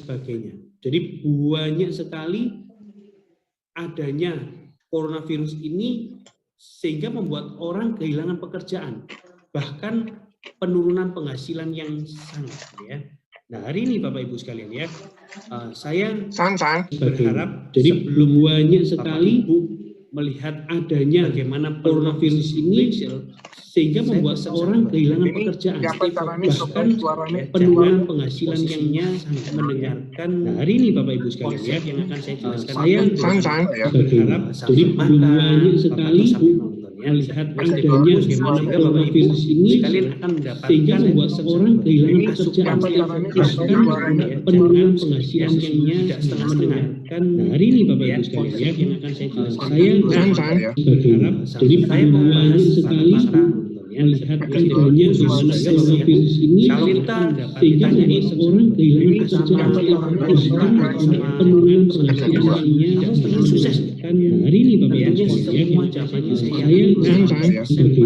sebagainya. Jadi banyak sekali adanya coronavirus ini sehingga membuat orang kehilangan pekerjaan, bahkan penurunan penghasilan yang sangat ya. Nah hari ini Bapak Ibu sekalian ya, saya berharap jadi banyak sekali melihat adanya bagaimana coronavirus ini sehingga membuat orang kehilangan pekerjaan, bahkan penurunan penghasilan yang sangat mendengarkan. Nah hari ini Bapak Ibu sekalian ya, yang akan saya jelaskan, saya berharap jadi banyak sekali melihat adanya bagaimana coronavirus ini sekalian akan mendapatkan sehingga membuat seorang kehilangan pekerjaan, bahkan penurunan penghasilan yang tidak setengah-setengah. Nah hari ini Bapak Ibu sekalian ya, yang akan saya jelaskan, saya berharap jadi banyak sekali melihat adanya bagaimana coronavirus ini sehingga membuat seorang kehilangan pekerjaan, bahkan penurunan penghasilan yang sukses. Hari ini Bapak Ibu sekalian ya, saya berharap jadi banyak sekali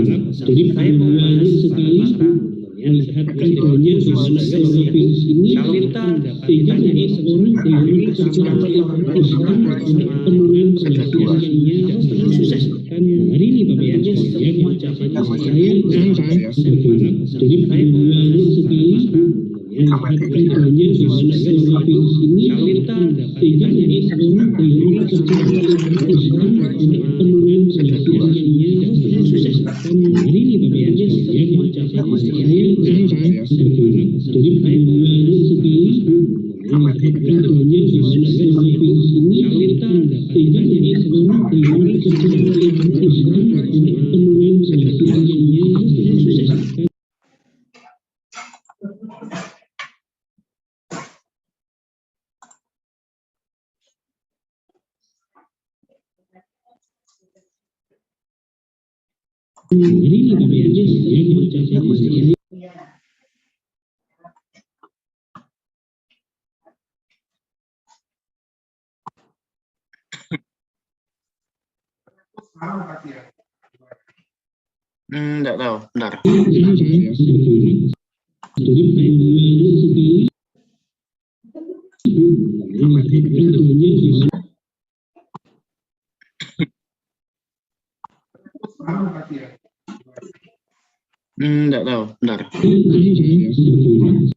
melihat adanya bagaimana coronavirus ini sehingga membuat seorang kehilangan pekerjaan, bahkan penurunan penghasilan yang sukses. Hari ini Bapak Ibu sekalian ya, saya berharap jadi banyak sekali melihat adanya bagaimana coronavirus ini sehingga membuat seorang kehilangan pekerjaan, bahkan penurunan penghasilan yang sukses. Hari ini Bapak Ibu sekalian ya, saya berharap jadi banyak sekali melihat adanya bagaimana coronavirus ini sehingga membuat seorang kehilangan pekerjaan, bahkan penurunan penghasilan yang sukses. Hari ini Bapak Ibu sekalian ya, Enggak tahu, bentar. jadi banyak sekali melihat adanya bagaimana Enggak tahu, bentar. jadi banyak sekali melihat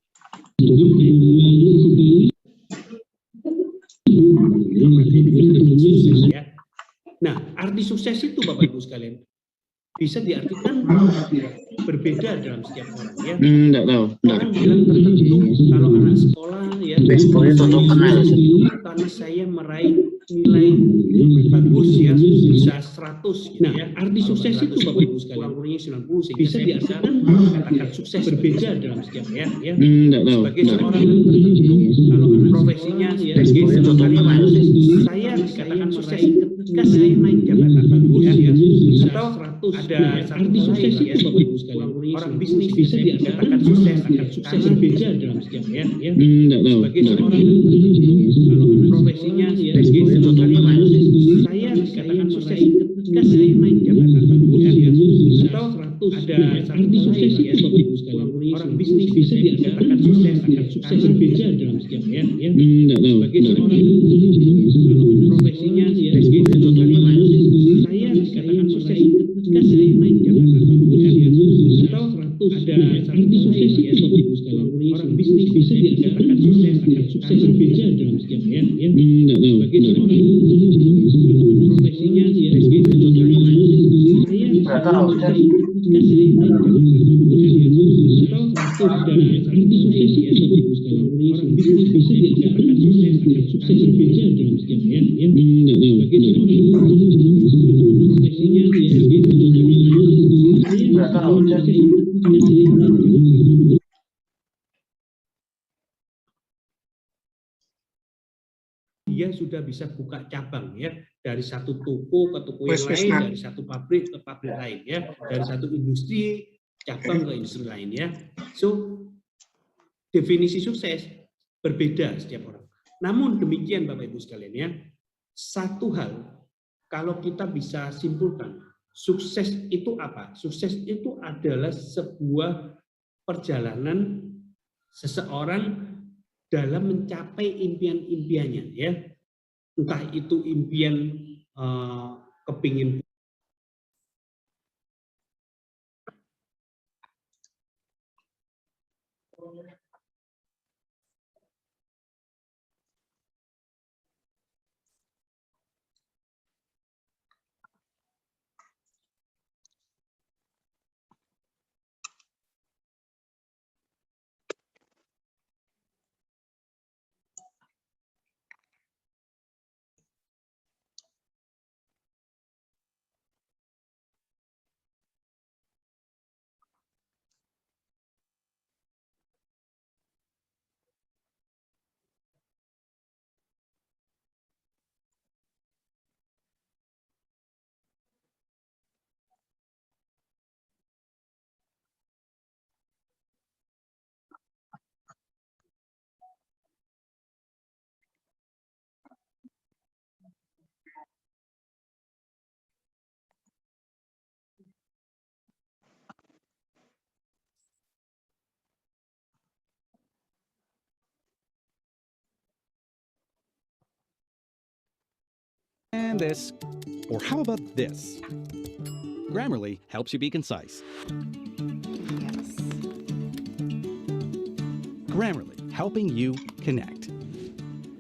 adanya ya. Nah, arti sukses itu Bapak Ibu sekalian bisa diartikan berbeda dalam setiap orang ya. Enggak tahu, bentar. Orang bilang tertentu kalau anak sekolah ya, karena saya meraih nilai bagus ya, bisa 100 gitu ya. Arti sukses itu Bapak Ibu sekalian kurang-kurangnya 90 bisa diartikan katakan sukses berbeda dalam setiap ya. Enggak tahu. Sebagai seorang tertentu kalau profesinya ya sebagai seorang karyawan, saya dikatakan sukses ketika saya naik jabatan bagus ya, atau ada arti sukses itu Bapak Ibu sekalian orang bisnis bisa dikatakan sukses berbeda dalam setiap ya. Enggak tahu. Sebagai seorang kalau profesinya ya sebagai seorang karyawan, saya dikatakan sukses ketika saya naik jabatan bagus ya, atau ada arti sukses itu Bapak Ibu sekalian orang bisnis bisa dikatakan sukses berbeda dalam setiap ya. Enggak tahu. Sebagai seorang kalau profesinya ya sebagai seorang karyawan, saya dikatakan sukses ketika saya naik jabatan bagus ya, atau ada arti sukses itu Bapak Ibu sekalian orang bisnis bisa dikatakan sukses berbeda dalam setiap ya. Enggak tahu. Sebagai seorang kalau profesinya ya sebagai seorang karyawan, saya dikatakan sukses ketika saya naik jabatan bagus ya, atau ada arti sukses itu Bapak Ibu sekalian orang bisnis bisa dikatakan sukses berbeda dalam setiap ya. Enggak tahu. Sebagai seorang kalau profesinya ya sebagai seorang karyawan, saya dikatakan sukses ketika saya naik jabatan bagus. Dia sudah bisa buka cabang ya, dari satu toko ke toko yang lain, dari satu pabrik ke pabrik lain ya, dari satu industri cabang ke industri lain ya. So definisi sukses berbeda setiap orang. Namun demikian Bapak Ibu sekalian ya, satu hal kalau kita bisa simpulkan, sukses itu apa? Sukses itu adalah sebuah perjalanan seseorang dalam mencapai impian-impiannya, ya. Entah itu impian kepingin And this. Or how about this? Grammarly helps you be concise. Yes. Grammarly, helping you connect.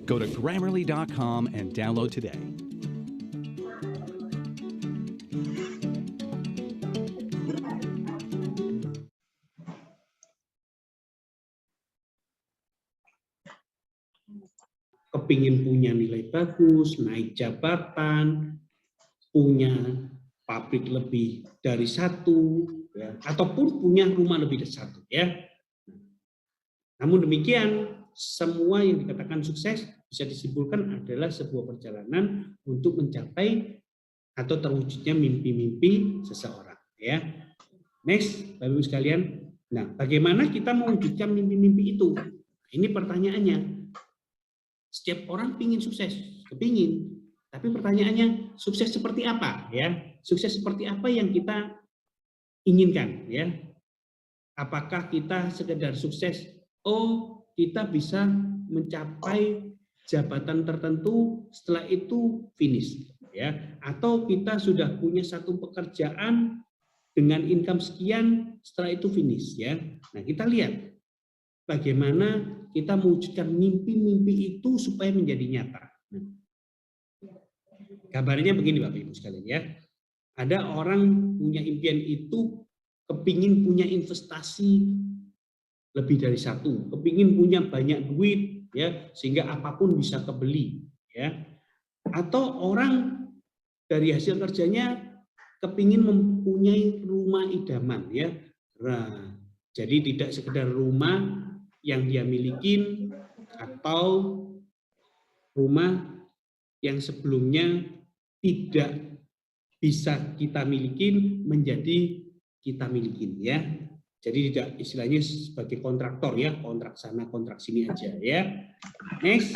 Go to Grammarly.com and download today. kepingin punya nilai bagus, naik jabatan, punya pabrik lebih dari satu, ya, ataupun punya rumah lebih dari satu, ya. Namun demikian, semua yang dikatakan sukses bisa disimpulkan adalah sebuah perjalanan untuk mencapai atau terwujudnya mimpi-mimpi seseorang, ya. Next, Bapak Ibu sekalian. Nah, bagaimana kita mewujudkan mimpi-mimpi itu? Ini pertanyaannya. Setiap orang ingin sukses, kepingin. Tapi pertanyaannya, sukses seperti apa? Ya, sukses seperti apa yang kita inginkan? Ya, apakah kita sekedar sukses? Oh, kita bisa mencapai jabatan tertentu, setelah itu finish. Ya, atau kita sudah punya satu pekerjaan dengan income sekian, setelah itu finish. Ya, nah kita lihat bagaimana kita mewujudkan mimpi-mimpi itu supaya menjadi nyata. Nah, kabarnya begini Bapak Ibu sekalian, ya. Ada orang punya impian itu kepingin punya investasi lebih dari satu, kepingin punya banyak duit, ya, sehingga apapun bisa kebeli, ya. Atau orang dari hasil kerjanya kepingin mempunyai rumah idaman, ya. Nah, jadi tidak sekedar rumah yang dia miliki atau rumah yang sebelumnya tidak bisa kita miliki menjadi kita miliki, ya. Jadi tidak istilahnya sebagai kontraktor, ya, kontrak sana kontrak sini aja, ya. Next.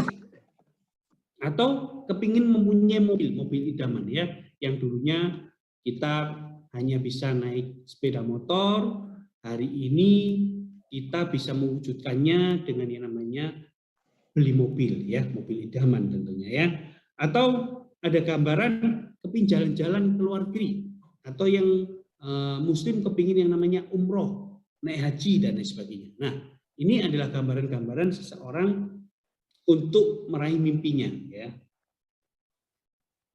Atau kepingin mempunyai mobil idaman, ya, yang dulunya kita hanya bisa naik sepeda motor, hari ini kita bisa mewujudkannya dengan yang namanya beli mobil, ya, mobil idaman tentunya, ya. Atau ada gambaran kepingin jalan-jalan ke luar negeri, atau yang muslim kepingin yang namanya umroh, naik haji dan lain sebagainya. Nah, ini adalah gambaran-gambaran seseorang untuk meraih mimpinya, ya.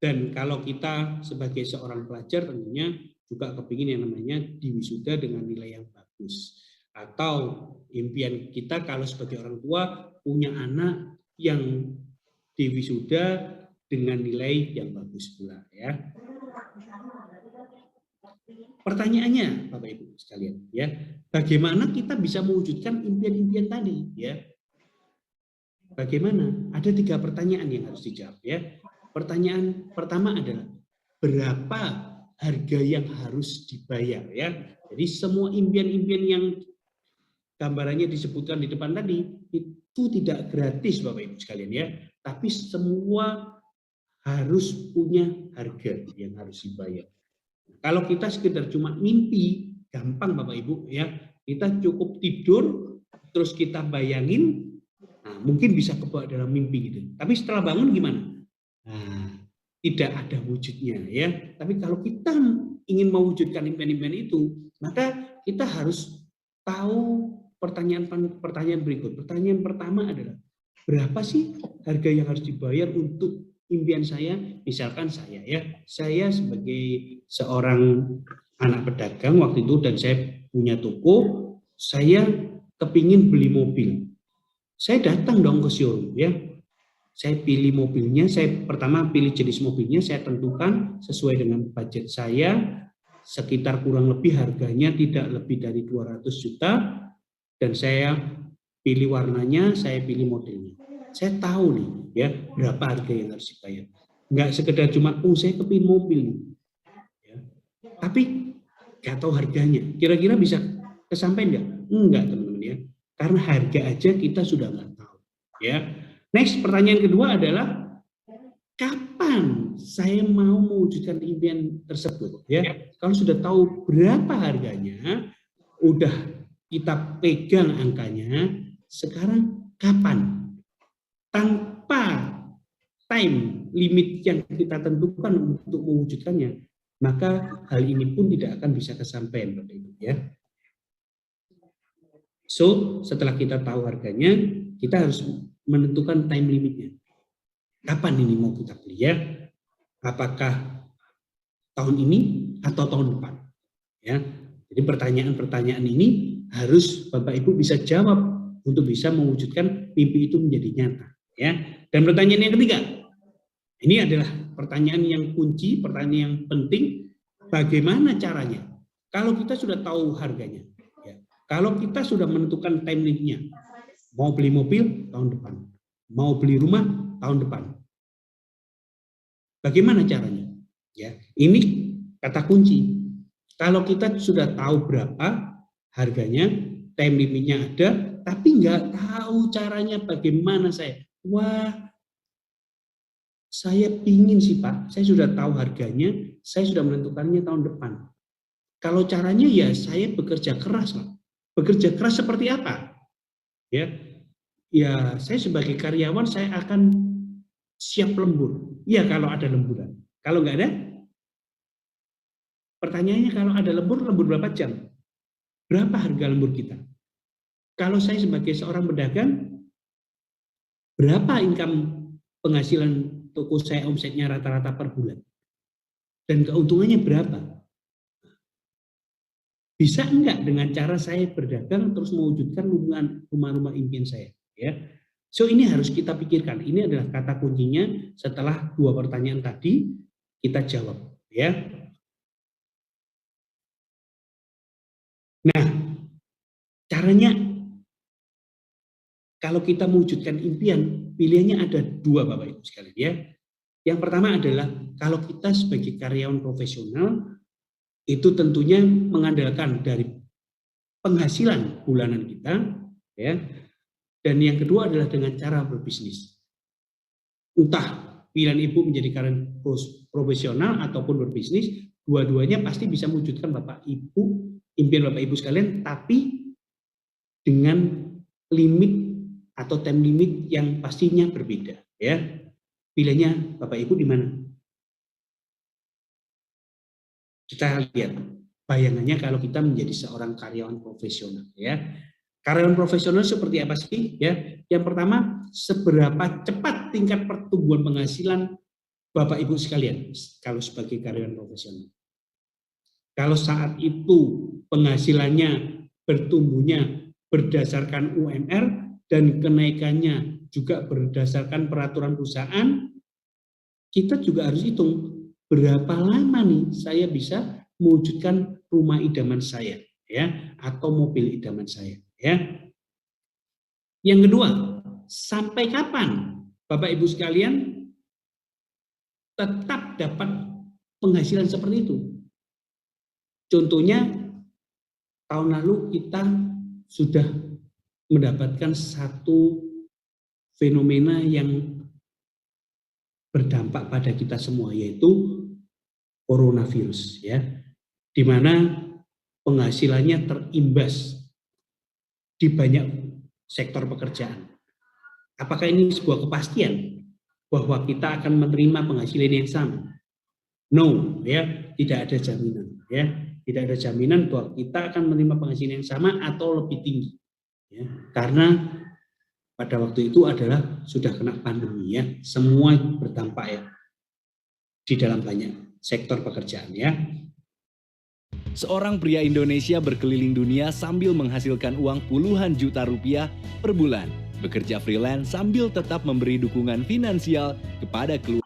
Dan kalau kita sebagai seorang pelajar tentunya juga kepingin yang namanya diwisuda dengan nilai yang bagus. Atau impian kita kalau sebagai orang tua punya anak yang diwisuda dengan nilai yang bagus pula, ya. Pertanyaannya Bapak Ibu sekalian, ya, bagaimana kita bisa mewujudkan impian-impian tadi, ya? Bagaimana? Ada 3 pertanyaan yang harus dijawab, ya. Pertanyaan pertama adalah berapa harga yang harus dibayar, ya. Jadi semua impian-impian yang gambarannya disebutkan di depan tadi itu tidak gratis Bapak Ibu sekalian, ya, tapi semua harus punya harga yang harus dibayar. Kalau kita sekedar cuma mimpi, gampang Bapak Ibu, ya. Kita cukup tidur terus kita bayangin, nah Nah, mungkin bisa kebawa dalam mimpi gitu. Tapi setelah bangun gimana? Nah, tidak ada wujudnya ya. Tapi kalau kita ingin mewujudkan impian-impian itu, maka kita harus tahu pertanyaan berikut. Pertanyaan pertama adalah, berapa sih harga yang harus dibayar untuk impian saya? Misalkan saya sebagai seorang anak pedagang waktu itu dan saya punya toko, saya kepingin beli mobil. Saya datang dong ke showroom ya. Saya pilih mobilnya, saya pertama pilih jenis mobilnya, saya tentukan sesuai dengan budget saya, sekitar kurang lebih harganya tidak lebih dari 200 juta, dan saya pilih warnanya, saya pilih modelnya. Saya tahu nih ya berapa harga yang harus dibayar. Enggak sekedar cuma, saya kepingin mobil nih. Ya. Tapi nggak tahu harganya. Kira-kira bisa kesampaian nggak? Enggak teman-teman ya. Karena harga aja kita sudah nggak tahu. Ya. Next, pertanyaan kedua adalah kapan saya mau mewujudkan impian tersebut? Ya, kalau sudah tahu berapa harganya, udah kita pegang angkanya, sekarang kapan? Tanpa time limit yang kita tentukan untuk mewujudkannya, maka hal ini pun tidak akan bisa kesampaian, Bapak Ibu ya. So, setelah kita tahu harganya, kita harus menentukan time limitnya. Kapan ini mau kita beli ya? Apakah tahun ini atau tahun depan? Ya. Jadi pertanyaan-pertanyaan ini harus Bapak Ibu bisa jawab untuk bisa mewujudkan mimpi itu menjadi nyata. Ya. Dan pertanyaan yang ketiga, ini adalah pertanyaan yang kunci, pertanyaan yang penting. Bagaimana caranya? Kalau kita sudah tahu harganya, ya. Kalau kita sudah menentukan time limitnya, mau beli mobil tahun depan, mau beli rumah tahun depan. Bagaimana caranya? Ya, ini kata kunci. Kalau kita sudah tahu berapa harganya, time limitnya ada, tapi nggak tahu caranya bagaimana saya. Wah, saya pingin sih Pak, saya sudah tahu harganya, saya sudah menentukannya tahun depan. Kalau caranya ya saya bekerja keras Pak. Bekerja keras seperti apa? Ya, saya sebagai karyawan saya akan siap lembur. Ya kalau ada lemburan. Kalau nggak ada, pertanyaannya kalau ada lembur berapa jam? Berapa harga lembur kita? Kalau saya sebagai seorang pedagang, berapa income penghasilan toko saya omsetnya rata-rata per bulan? Dan keuntungannya berapa? Bisa enggak dengan cara saya berdagang terus mewujudkan rumah-rumah impian saya? Ya, so ini harus kita pikirkan. Ini adalah kata kuncinya. Setelah dua pertanyaan tadi kita jawab. Ya. Nah, caranya kalau kita mewujudkan impian, pilihannya ada dua Bapak Ibu sekalian. Ya. Yang pertama adalah kalau kita sebagai karyawan profesional itu tentunya mengandalkan dari penghasilan bulanan kita, ya. Dan yang kedua adalah dengan cara berbisnis. Entah pilihan Ibu menjadi karyawan profesional ataupun berbisnis, dua-duanya pasti bisa mewujudkan Bapak Ibu, impian Bapak Ibu sekalian, tapi dengan limit atau time limit yang pastinya berbeda. Ya, pilihannya Bapak Ibu di mana? Kita lihat bayangannya kalau kita menjadi seorang karyawan profesional. Ya. Karyawan profesional seperti apa sih? Ya, yang pertama, seberapa cepat tingkat pertumbuhan penghasilan Bapak Ibu sekalian kalau sebagai karyawan profesional. Kalau saat itu penghasilannya bertumbuhnya berdasarkan UMR dan kenaikannya juga berdasarkan peraturan perusahaan, kita juga harus hitung berapa lama nih saya bisa mewujudkan rumah idaman saya, ya, atau mobil idaman saya. Ya. Yang kedua, sampai kapan Bapak Ibu sekalian tetap dapat penghasilan seperti itu? Contohnya tahun lalu kita sudah mendapatkan satu fenomena yang berdampak pada kita semua, yaitu coronavirus, ya, di mana penghasilannya terimbas di banyak sektor pekerjaan. Apakah ini sebuah kepastian bahwa kita akan menerima penghasilan yang sama? No, ya, tidak ada jaminan, ya. Tidak ada jaminan bahwa kita akan menerima penghasilan yang sama atau lebih tinggi. Ya, karena pada waktu itu adalah sudah kena pandemi, ya, semua berdampak, ya, di dalam banyak sektor pekerjaan, ya. Seorang pria Indonesia berkeliling dunia sambil menghasilkan uang puluhan juta rupiah per bulan, bekerja freelance sambil tetap memberi dukungan finansial kepada keluarga.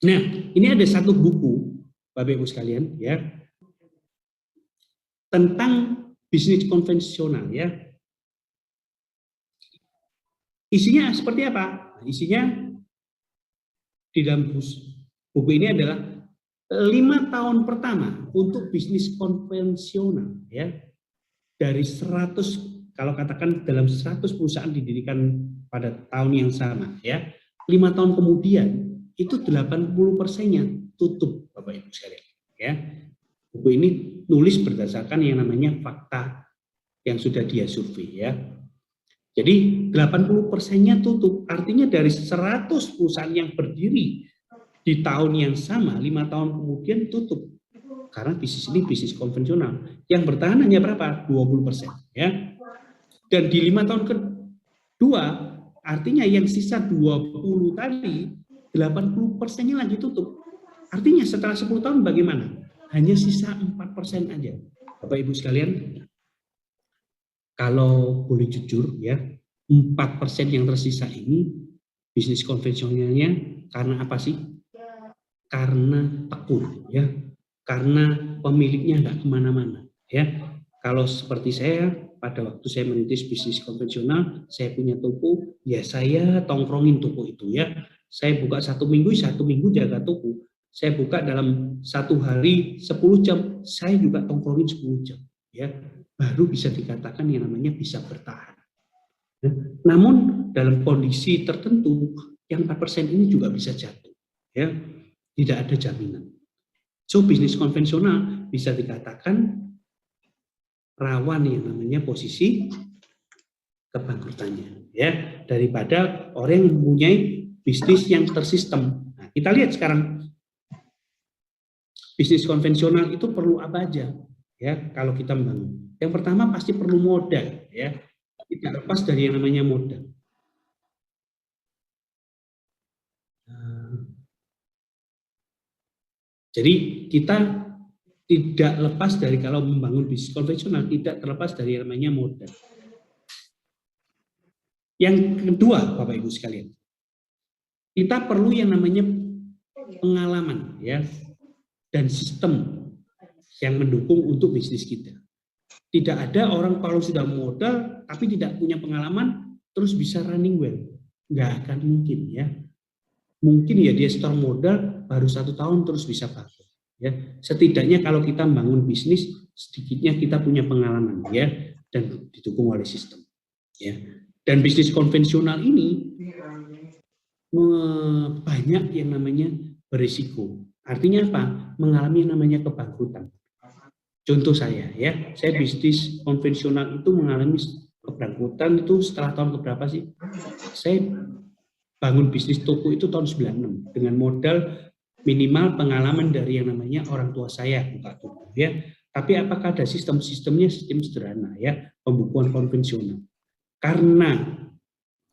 Nah, ini ada satu buku, Bapak Ibu sekalian, ya, tentang bisnis konvensional, ya. Isinya seperti apa? Isinya di dalam buku ini adalah 5 tahun pertama untuk bisnis konvensional, ya. Dari 100, kalau katakan dalam 100 perusahaan didirikan pada tahun yang sama, ya. 5 tahun kemudian itu 80%-nya tutup, Bapak Ibu sekalian, ya. Buku ini nulis berdasarkan yang namanya fakta yang sudah dia survei, ya. Jadi 80%-nya tutup, artinya dari 100 perusahaan yang berdiri di tahun yang sama, 5 tahun kemudian tutup. Karena bisnis ini bisnis konvensional. Yang bertahan hanya berapa? 20%. Ya. Dan di 5 tahun kedua, artinya yang sisa 20 tadi, 80%-nya lagi tutup. Artinya setelah 10 tahun bagaimana? Hanya sisa 4% aja. Bapak Ibu sekalian, kalau boleh jujur, ya, 4% yang tersisa ini, bisnis konvensionalnya karena apa sih? Karena tekun, ya, karena pemiliknya nggak kemana-mana, ya. Kalau seperti saya, pada waktu saya merintis bisnis konvensional, saya punya toko, ya saya tongkrongin toko itu, ya. Saya buka 1 minggu jaga toko. Saya buka dalam 1 hari 10 jam, saya juga tongkrongin 10 jam, ya. Baru bisa dikatakan yang namanya bisa bertahan. Ya. Namun dalam kondisi tertentu, yang 4% ini juga bisa jatuh, ya. Tidak ada jaminan. So, bisnis konvensional bisa dikatakan rawan yang namanya posisi kebangkrutannya, ya, daripada orang yang mempunyai bisnis yang tersistem. Nah, kita lihat sekarang bisnis konvensional itu perlu apa aja, ya, kalau kita membangun. Yang pertama pasti perlu modal, ya, tidak lepas dari yang namanya modal. Jadi kita tidak lepas dari, kalau membangun bisnis konvensional, tidak terlepas dari yang namanya modal. Yang kedua, Bapak Ibu sekalian, kita perlu yang namanya pengalaman, ya, dan sistem yang mendukung untuk bisnis kita. Tidak ada orang kalau sudah modal tapi tidak punya pengalaman terus bisa running well, nggak akan mungkin, ya. Mungkin ya dia store modal baru 1 tahun terus bisa bangkrut, ya. Setidaknya kalau kita membangun bisnis, sedikitnya kita punya pengalaman, ya, dan didukung oleh sistem, ya. Dan bisnis konvensional ini banyak yang namanya berisiko. Artinya apa? Mengalami yang namanya kebangkrutan. Contoh saya, ya, saya bisnis konvensional itu mengalami kebangkrutan itu setelah tahun keberapa sih? Saya bangun bisnis toko itu tahun 96 dengan modal minimal pengalaman dari yang namanya orang tua saya buka toko, ya. Tapi apakah ada sistemnya? Sistem sederhana, ya, pembukuan konvensional. Karena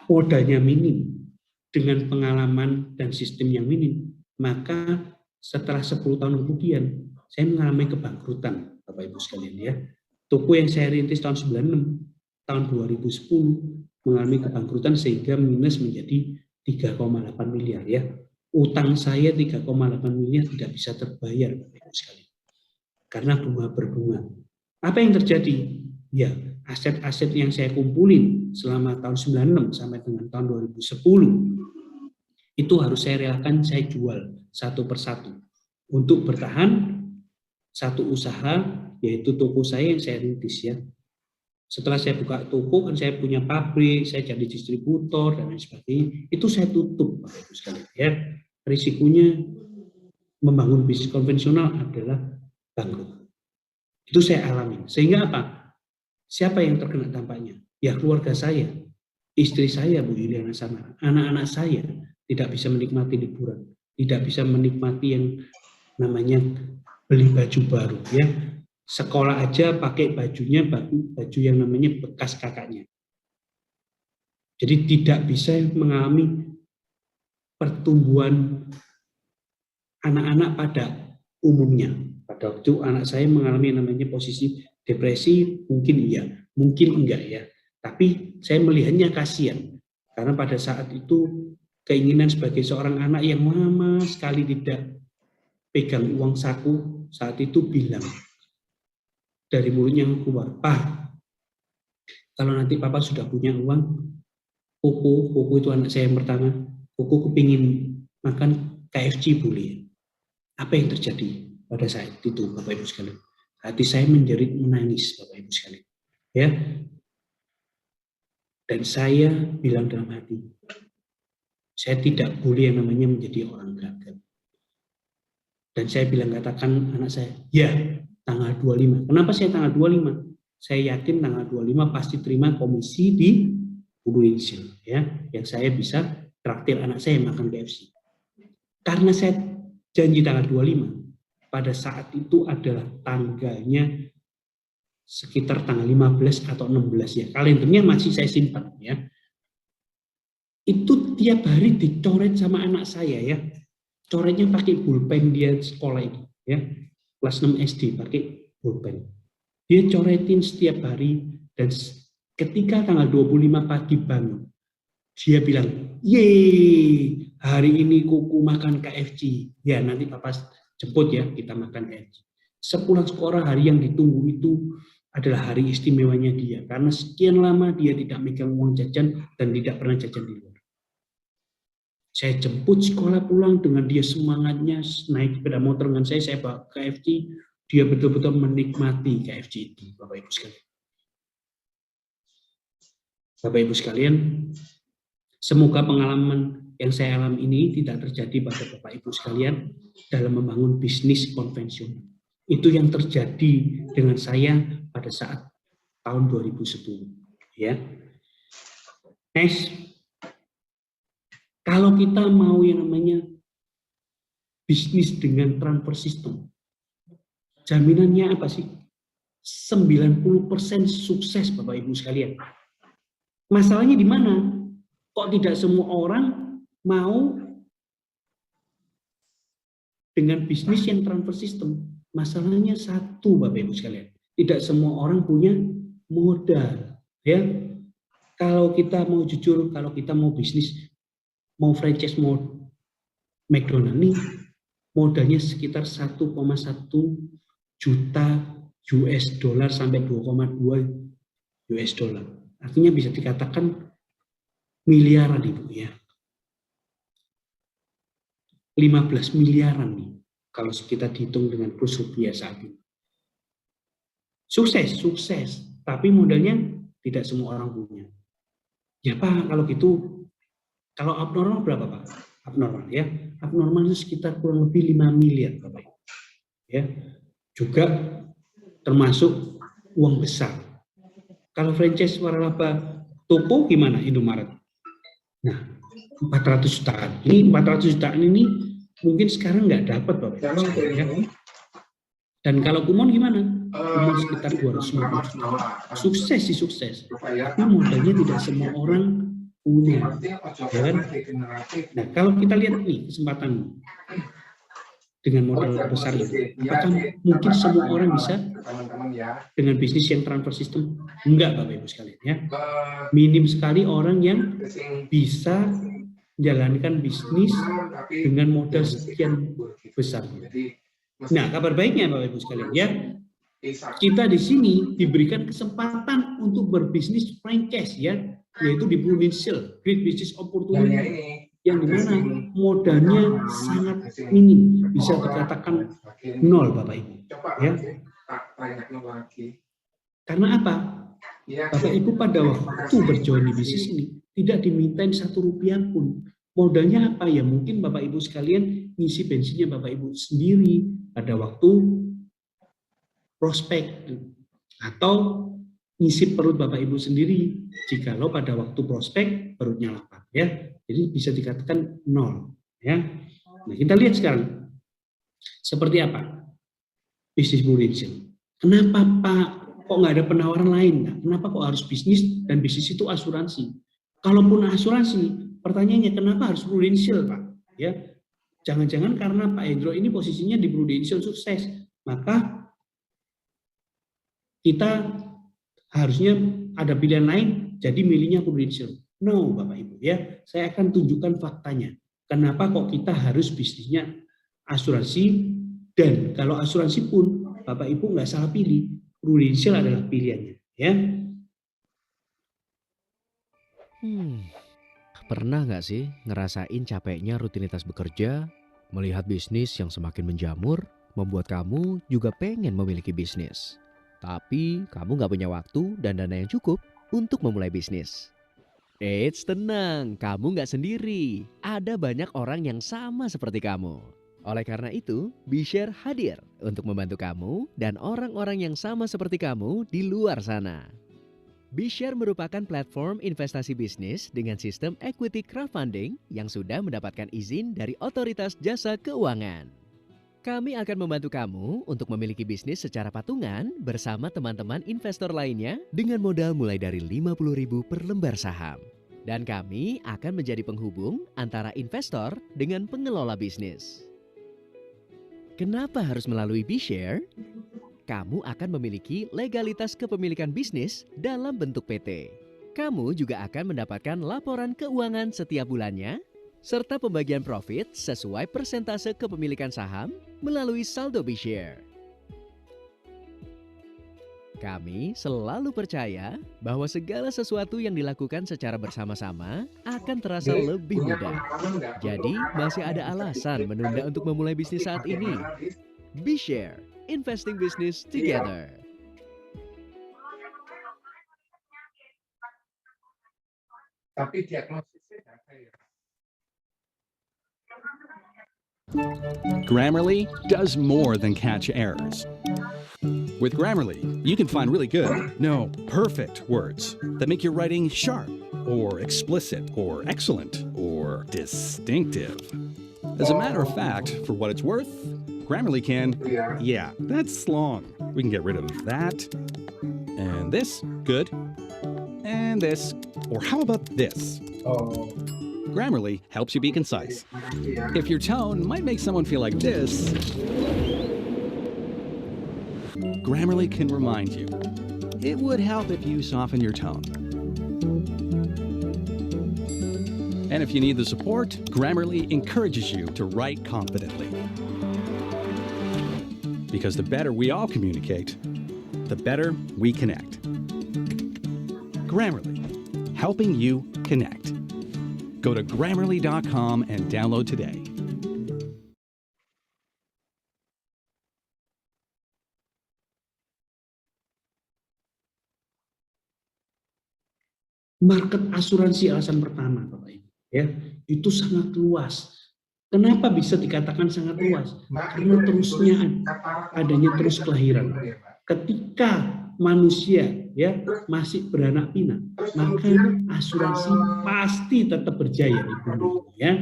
modalnya minim dengan pengalaman dan sistem yang minim, maka setelah 10 tahun kemudian saya mengalami kebangkrutan, Bapak Ibu sekalian, ya. Toko yang saya rintis tahun 96, tahun 2010 mengalami kebangkrutan sehingga minus menjadi 3,8 miliar, ya. Utang saya 3,8 miliar tidak bisa terbayar, Bapak Ibu sekalian. Karena bunga berbunga. Apa yang terjadi? Ya, aset-aset yang saya kumpulin selama tahun 96 sampai dengan tahun 2010 itu harus saya relakan, saya jual satu persatu untuk bertahan satu usaha, yaitu toko saya yang saya rintis, ya. Setelah saya buka toko, kan saya punya pabrik, saya jadi distributor dan lain sebagainya. Itu saya tutup, Bapak Ibu sekalian, ya. Risikonya membangun bisnis konvensional adalah bangkrut. Itu saya alami. Sehingga apa? Siapa yang terkena dampaknya? Ya keluarga saya. istri saya, Bu Iliana Samara, anak-anak saya tidak bisa menikmati liburan, tidak bisa menikmati yang namanya beli baju baru, ya. Sekolah aja pakai bajunya baju yang namanya bekas kakaknya. Jadi tidak bisa mengalami pertumbuhan anak-anak pada umumnya. Pada waktu anak saya mengalami yang namanya posisi depresi, mungkin iya, mungkin enggak ya. Tapi saya melihatnya kasihan, karena pada saat itu keinginan sebagai seorang anak yang lama sekali tidak pegang uang saku, saat itu bilang dari mulutnya keluar, "Pak, kalau nanti Papa sudah punya uang, Koko itu anak saya yang pertama, Koko kepingin makan KFC boleh." Apa yang terjadi pada saat itu, Bapak Ibu sekalian? Hati saya menjerit menangis, Bapak Ibu sekalian. Ya. Dan saya bilang dalam hati, saya tidak boleh yang namanya menjadi orang gagal. Dan saya bilang, katakan anak saya, ya, tanggal 25. Kenapa saya tanggal 25? Saya yakin tanggal 25 pasti terima komisi di Hulu Insil, ya, yang saya bisa traktir anak saya makan KFC. Karena saya janji tanggal 25, pada saat itu adalah tanggalnya sekitar tanggal 15 atau 16 ya. Kalendernya masih saya simpan ya. Itu tiap hari dicoret sama anak saya ya. Coretnya pakai pulpen dia sekolah itu ya. Kelas 6 SD pakai pulpen. Dia coretin setiap hari dan ketika tanggal 25 pagi bangun, dia bilang, "Yeay, hari ini Kuku makan KFC. Ya, nanti Papa jemput ya, kita makan KFC." Sepulang sekolah, hari yang ditunggu itu adalah hari istimewanya dia. Karena sekian lama dia tidak megang uang jajan dan tidak pernah jajan di luar. Saya jemput sekolah pulang dengan dia semangatnya, naik sepeda motor dengan saya bawa KFC. Dia betul-betul menikmati KFC itu, Bapak Ibu sekalian. Bapak Ibu sekalian, semoga pengalaman yang saya alami ini tidak terjadi pada Bapak Ibu sekalian dalam membangun bisnis konvensional. Itu yang terjadi dengan saya pada saat tahun 2010. Ya. Next, kalau kita mau yang namanya bisnis dengan transfer system, jaminannya apa sih? 90% sukses Bapak Ibu sekalian. Masalahnya di mana? Kok tidak semua orang mau dengan bisnis yang transfer system? Masalahnya satu Bapak Ibu sekalian. Tidak semua orang punya modal. Ya, kalau kita mau jujur, kalau kita mau bisnis, mau franchise, mau McDonald nih, modalnya sekitar 1,1 juta US dollar sampai 2,2 US dollar. Artinya bisa dikatakan miliaran Ibu ya. 15 miliaran nih kalau kita dihitung dengan kurs rupiah saat ini. Sukses, tapi modalnya tidak semua orang punya. Ya Pak, kalau gitu, kalau abnormal berapa Pak? Abnormal ya, abnormal itu sekitar kurang lebih 5 miliar Bapak. Ya, juga termasuk uang besar. Kalau franchise waralaba toko gimana Indomaret? Nah, 400 jutaan. Ini 400 jutaan ini mungkin sekarang nggak dapat Bapak. Ya. Dan kalau Kumon gimana? Kumon sekitar 250 juta. Sukses sih sukses. Tapi modalnya tidak semua orang punya. Ya kan? Nah, kalau kita lihat nih kesempatan dengan modal besar itu, apakah mungkin semua orang bisa dengan bisnis yang transfer system? Enggak Bapak Ibu sekalian ya. Minim sekali orang yang bisa menjalankan bisnis dengan modal sekian besar. Nah, kabar baiknya Bapak Ibu sekalian ya, kita di sini diberikan kesempatan untuk berbisnis franchise ya, yaitu di Blue Insil, Great Business Opportunity, yang dimana modalnya sangat minim, bisa dikatakan nol Bapak Ibu. Ya. Karena apa? Bapak Ibu pada waktu berjoin di bisnis ini tidak dimintain 1 rupiah pun. Modalnya apa ya? Mungkin Bapak Ibu sekalian ngisi bensinnya Bapak Ibu sendiri pada waktu prospek atau ngisi perut Bapak Ibu sendiri jikalau pada waktu prospek perutnya lapar ya. Jadi bisa dikatakan 0 ya. Nah, kita lihat sekarang seperti apa bisnis prudential. Kenapa Pak kok nggak ada penawaran lain? Nah, kenapa kok harus bisnis dan bisnis itu asuransi? Kalaupun asuransi, pertanyaannya kenapa harus prudential Pak? Ya, jangan-jangan karena Pak Hendro ini posisinya di prudential sukses, maka kita harusnya ada pilihan lain, jadi milihnya prudential. No, Bapak Ibu ya, saya akan tunjukkan faktanya. Kenapa kok kita harus bisnisnya asuransi, dan kalau asuransi pun Bapak Ibu nggak salah pilih, prudential adalah pilihannya. Ya. Pernah nggak sih ngerasain capeknya rutinitas bekerja, melihat bisnis yang semakin menjamur, membuat kamu juga pengen memiliki bisnis? Tapi kamu nggak punya waktu dan dana yang cukup untuk memulai bisnis. Eits, tenang, kamu nggak sendiri. Ada banyak orang yang sama seperti kamu. Oleh karena itu, BeShare hadir untuk membantu kamu dan orang-orang yang sama seperti kamu di luar sana. BeShare merupakan platform investasi bisnis dengan sistem equity crowdfunding yang sudah mendapatkan izin dari Otoritas Jasa Keuangan. Kami akan membantu kamu untuk memiliki bisnis secara patungan bersama teman-teman investor lainnya dengan modal mulai dari 50.000 per lembar saham. Dan kami akan menjadi penghubung antara investor dengan pengelola bisnis. Kenapa harus melalui BeShare? Kamu akan memiliki legalitas kepemilikan bisnis dalam bentuk PT. Kamu juga akan mendapatkan laporan keuangan setiap bulannya, serta pembagian profit sesuai persentase kepemilikan saham melalui saldo BeShare. Kami selalu percaya bahwa segala sesuatu yang dilakukan secara bersama-sama akan terasa lebih mudah. Jadi masih ada alasan menunda untuk memulai bisnis saat ini. BeShare, investing business together. Tapi diagnosisnya kayak Grammarly does more than catch errors. With Grammarly, you can find really good, no, perfect words that make your writing sharp, or explicit, or excellent, or distinctive. As a matter of fact, for what it's worth, Grammarly can, yeah, that's long. We can get rid of that, and this, good, and this, or how about this? oh Grammarly helps you be concise. If your tone might make someone feel like this, Grammarly can remind you. It would help if you soften your tone. And if you need the support, Grammarly encourages you to write confidently. Because the better we all communicate, the better we connect. Grammarly, helping you connect. Go to Grammarly.com and download today. Market asuransi alasan pertama, Bapak Ibu, ya, itu sangat luas. Kenapa bisa dikatakan sangat luas? Karena terusnya adanya terus kelahiran. Ketika manusia ya masih beranak pinak, maka asuransi pasti tetap berjaya di dunia, ya.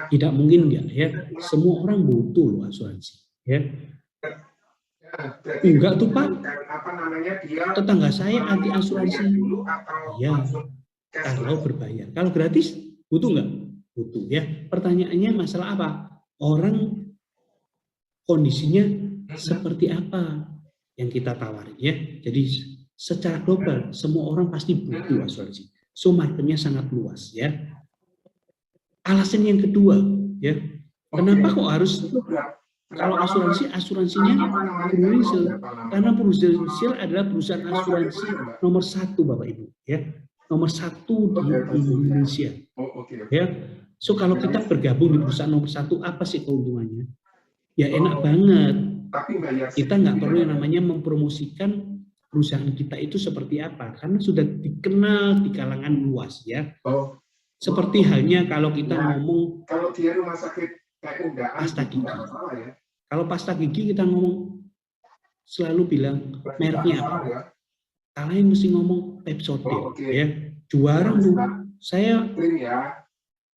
Tidak mungkin enggak, ya. Semua orang butuh loh asuransi, ya. Enggak tuh Pak, tetangga saya anti asuransi. Ya, kalau berbayar. Kalau gratis, butuh enggak? Butuh, ya. Pertanyaannya masalah apa? Orang kondisinya seperti apa yang kita tawarin, ya. Jadi secara global semua orang pasti butuh asuransi. So marketnya sangat luas, ya. Alasan yang kedua, ya. Kenapa kok harus kalau asuransinya Prudential, karena Prudential adalah perusahaan asuransi nomor 1 Bapak Ibu, ya, nomor 1 di Indonesia, ya. So kalau kita bergabung di perusahaan nomor 1, apa sih keuntungannya? Ya enak banget. Kita nggak perlu yang namanya mempromosikan perusahaan kita itu seperti apa, karena sudah dikenal di kalangan luas, ya. Seperti halnya kalau kita ngomong kalau dia rumah sakit pasta gigi. Kalau pasta gigi kita ngomong selalu bilang mereknya apa? kalian mesti ngomong Pepsodent Oke. ya. Juara tuh. Saya Clear ya.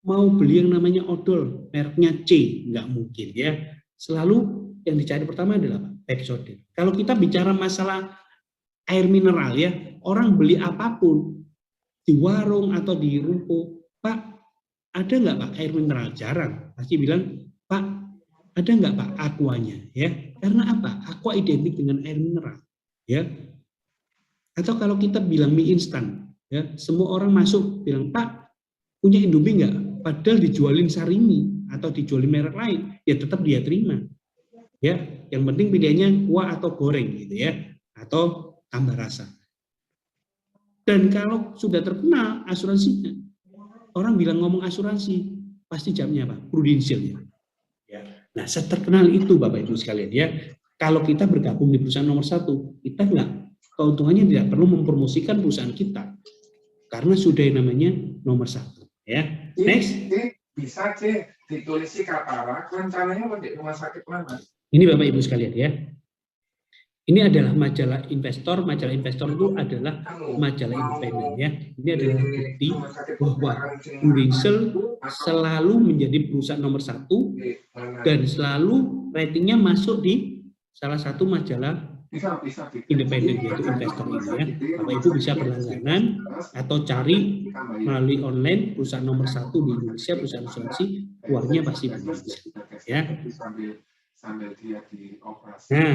mau beli yang namanya odol, mereknya C, nggak mungkin ya. Selalu yang dicari pertama adalah apa? Pepsodent. Kalau kita bicara masalah air mineral ya, orang beli apapun di warung atau di ruko, Pak, ada nggak Pak air mineral? Jarang. Pasti bilang, Pak, ada nggak Pak aquanya? Ya, karena apa? Aqua identik dengan air mineral. Ya. Atau kalau kita bilang mie instan, ya, semua orang masuk bilang, Pak, punya Indomie nggak? Padahal dijualin Sarimi atau dijualin merek lain, ya tetap dia terima. Ya, yang penting pilihannya kuah atau goreng gitu ya, atau tambah rasa. Dan kalau sudah terkenal asuransinya, orang bilang ngomong asuransi, pasti jamnya apa? Prudential ya. Nah, seterkenal itu Bapak Ibu sekalian ya. Kalau kita bergabung di perusahaan nomor 1, kita nggak, keuntungannya tidak perlu mempromosikan perusahaan kita, karena sudah yang namanya nomor 1 ya. Next. Bisa ditulis Kalpara, rencananya mau di rumah sakit mana? Ini Bapak Ibu sekalian ya. Ini adalah majalah investor. Majalah investor itu adalah majalah independen ya. Ini adalah bukti bahwa Prudential selalu menjadi perusahaan nomor 1 dan selalu ratingnya masuk di salah satu majalah independen yaitu investor ini ya. Bapak Ibu bisa berlangganan atau cari melalui online perusahaan nomor 1 di Indonesia, perusahaan asuransi, uangnya pasti bagus ya. Sambil dia dioperasi. Nah,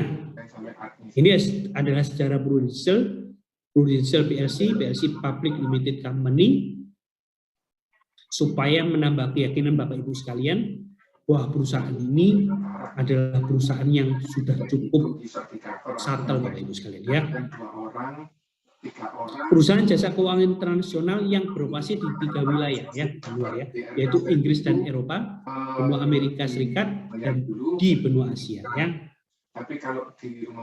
ini adalah sejarah Prudential PLC Public Limited Company, supaya menambah keyakinan Bapak Ibu sekalian bahwa perusahaan ini adalah perusahaan yang sudah cukup settle Bapak Ibu sekalian ya. Perusahaan jasa keuangan internasional yang beroperasi di 3 wilayah ya, yaitu Inggris dan Eropa, benua Amerika Serikat, dan di benua Asia ya.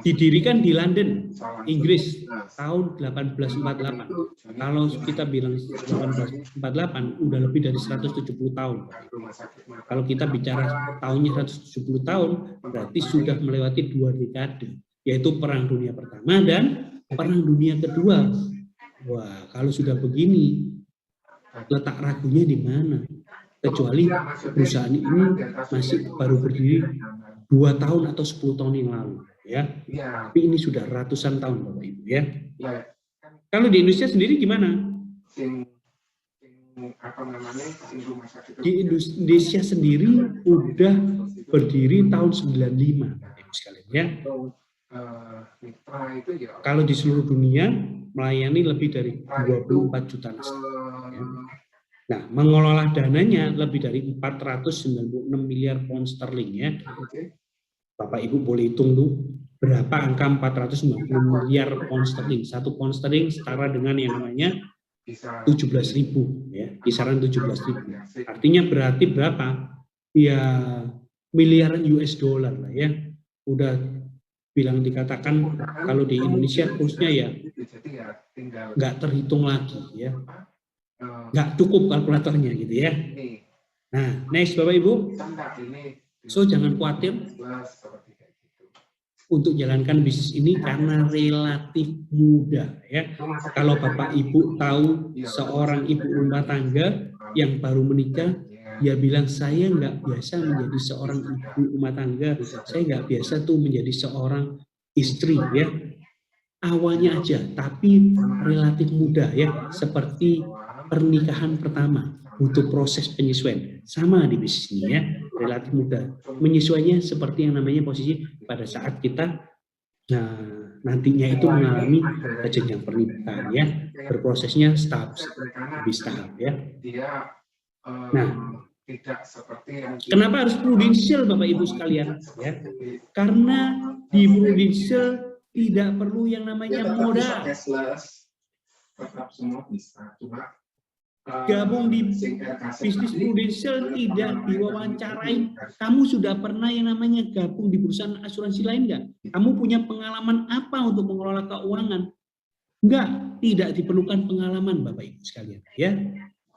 Didirikan di London, Inggris tahun 1848. Kalau kita bilang 1848 udah lebih dari 170 tahun. Kalau kita bicara tahunnya 170 tahun, berarti sudah melewati 2 dekade, yaitu Perang Dunia Pertama dan Perang Dunia Kedua. Wah, kalau sudah begini, letak ragunya di mana? Kecuali perusahaan ini masih baru berdiri 2 tahun atau 10 tahun yang lalu, ya. Tapi ini sudah ratusan tahun, Bapak Ibu, ya. Kalau di Indonesia sendiri gimana? Di Indonesia sendiri udah berdiri tahun 95, Bapak Ibu sekalian, ya. Kalau di seluruh dunia melayani lebih dari 24 juta nasabah. Ya. Nah, mengelola dananya lebih dari 496 miliar pound sterling ya. Bapak Ibu boleh hitung tuh berapa angka 490 miliar pound sterling. 1 pound sterling setara dengan yang namanya 17.000 ya, kisaran 17.000. Artinya berarti berapa? Ya miliaran US dollar lah ya. Udah bilang dikatakan kalau di Indonesia kursnya ya nggak terhitung lagi ya, nggak cukup kalkulatornya gitu ya. Nah, next Bapak Ibu, so jangan khawatir untuk jalankan bisnis ini karena relatif mudah ya. Kalau Bapak Ibu tahu seorang ibu rumah tangga yang baru menikah, dia bilang saya nggak biasa menjadi seorang ibu rumah tangga, saya nggak biasa tuh menjadi seorang istri ya. Awalnya aja, tapi relatif mudah ya, seperti pernikahan pertama, butuh proses penyesuaian. Sama di bisnis ini ya, relatif mudah. Menyesuainya seperti yang namanya posisi pada saat kita nantinya itu mengalami jenjang pernikahan ya, berprosesnya tahap habis tahap ya. Nah, kenapa harus Prudential Bapak Ibu sekalian ya? Karena di Prudential tidak perlu yang namanya modal. Gabung di bisnis Prudential tidak diwawancarai. Kamu sudah pernah yang namanya gabung di perusahaan asuransi lain nggak? Kamu punya pengalaman apa untuk mengelola keuangan? Enggak, tidak diperlukan pengalaman Bapak Ibu sekalian ya.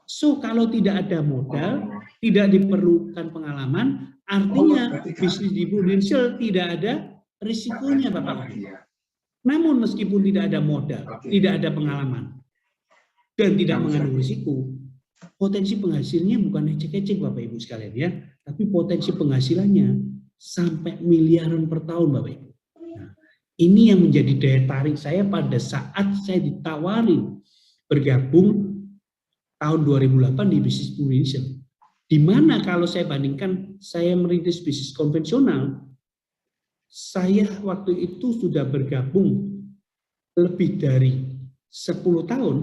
So, kalau tidak ada modal, tidak diperlukan pengalaman, artinya bisnis di Prudential tidak ada risikonya Bapak Ibu. Namun meskipun tidak ada modal, tidak ada pengalaman, dan tidak mengandung risiko, potensi penghasilnya bukan ecek-ecek Bapak Ibu sekalian ya, tapi potensi penghasilannya sampai miliaran per tahun Bapak Ibu. Nah, ini yang menjadi daya tarik saya pada saat saya ditawarin bergabung tahun 2008 di bisnis Prudential. Di mana kalau saya bandingkan saya merintis bisnis konvensional, saya waktu itu sudah bergabung lebih dari 10 tahun,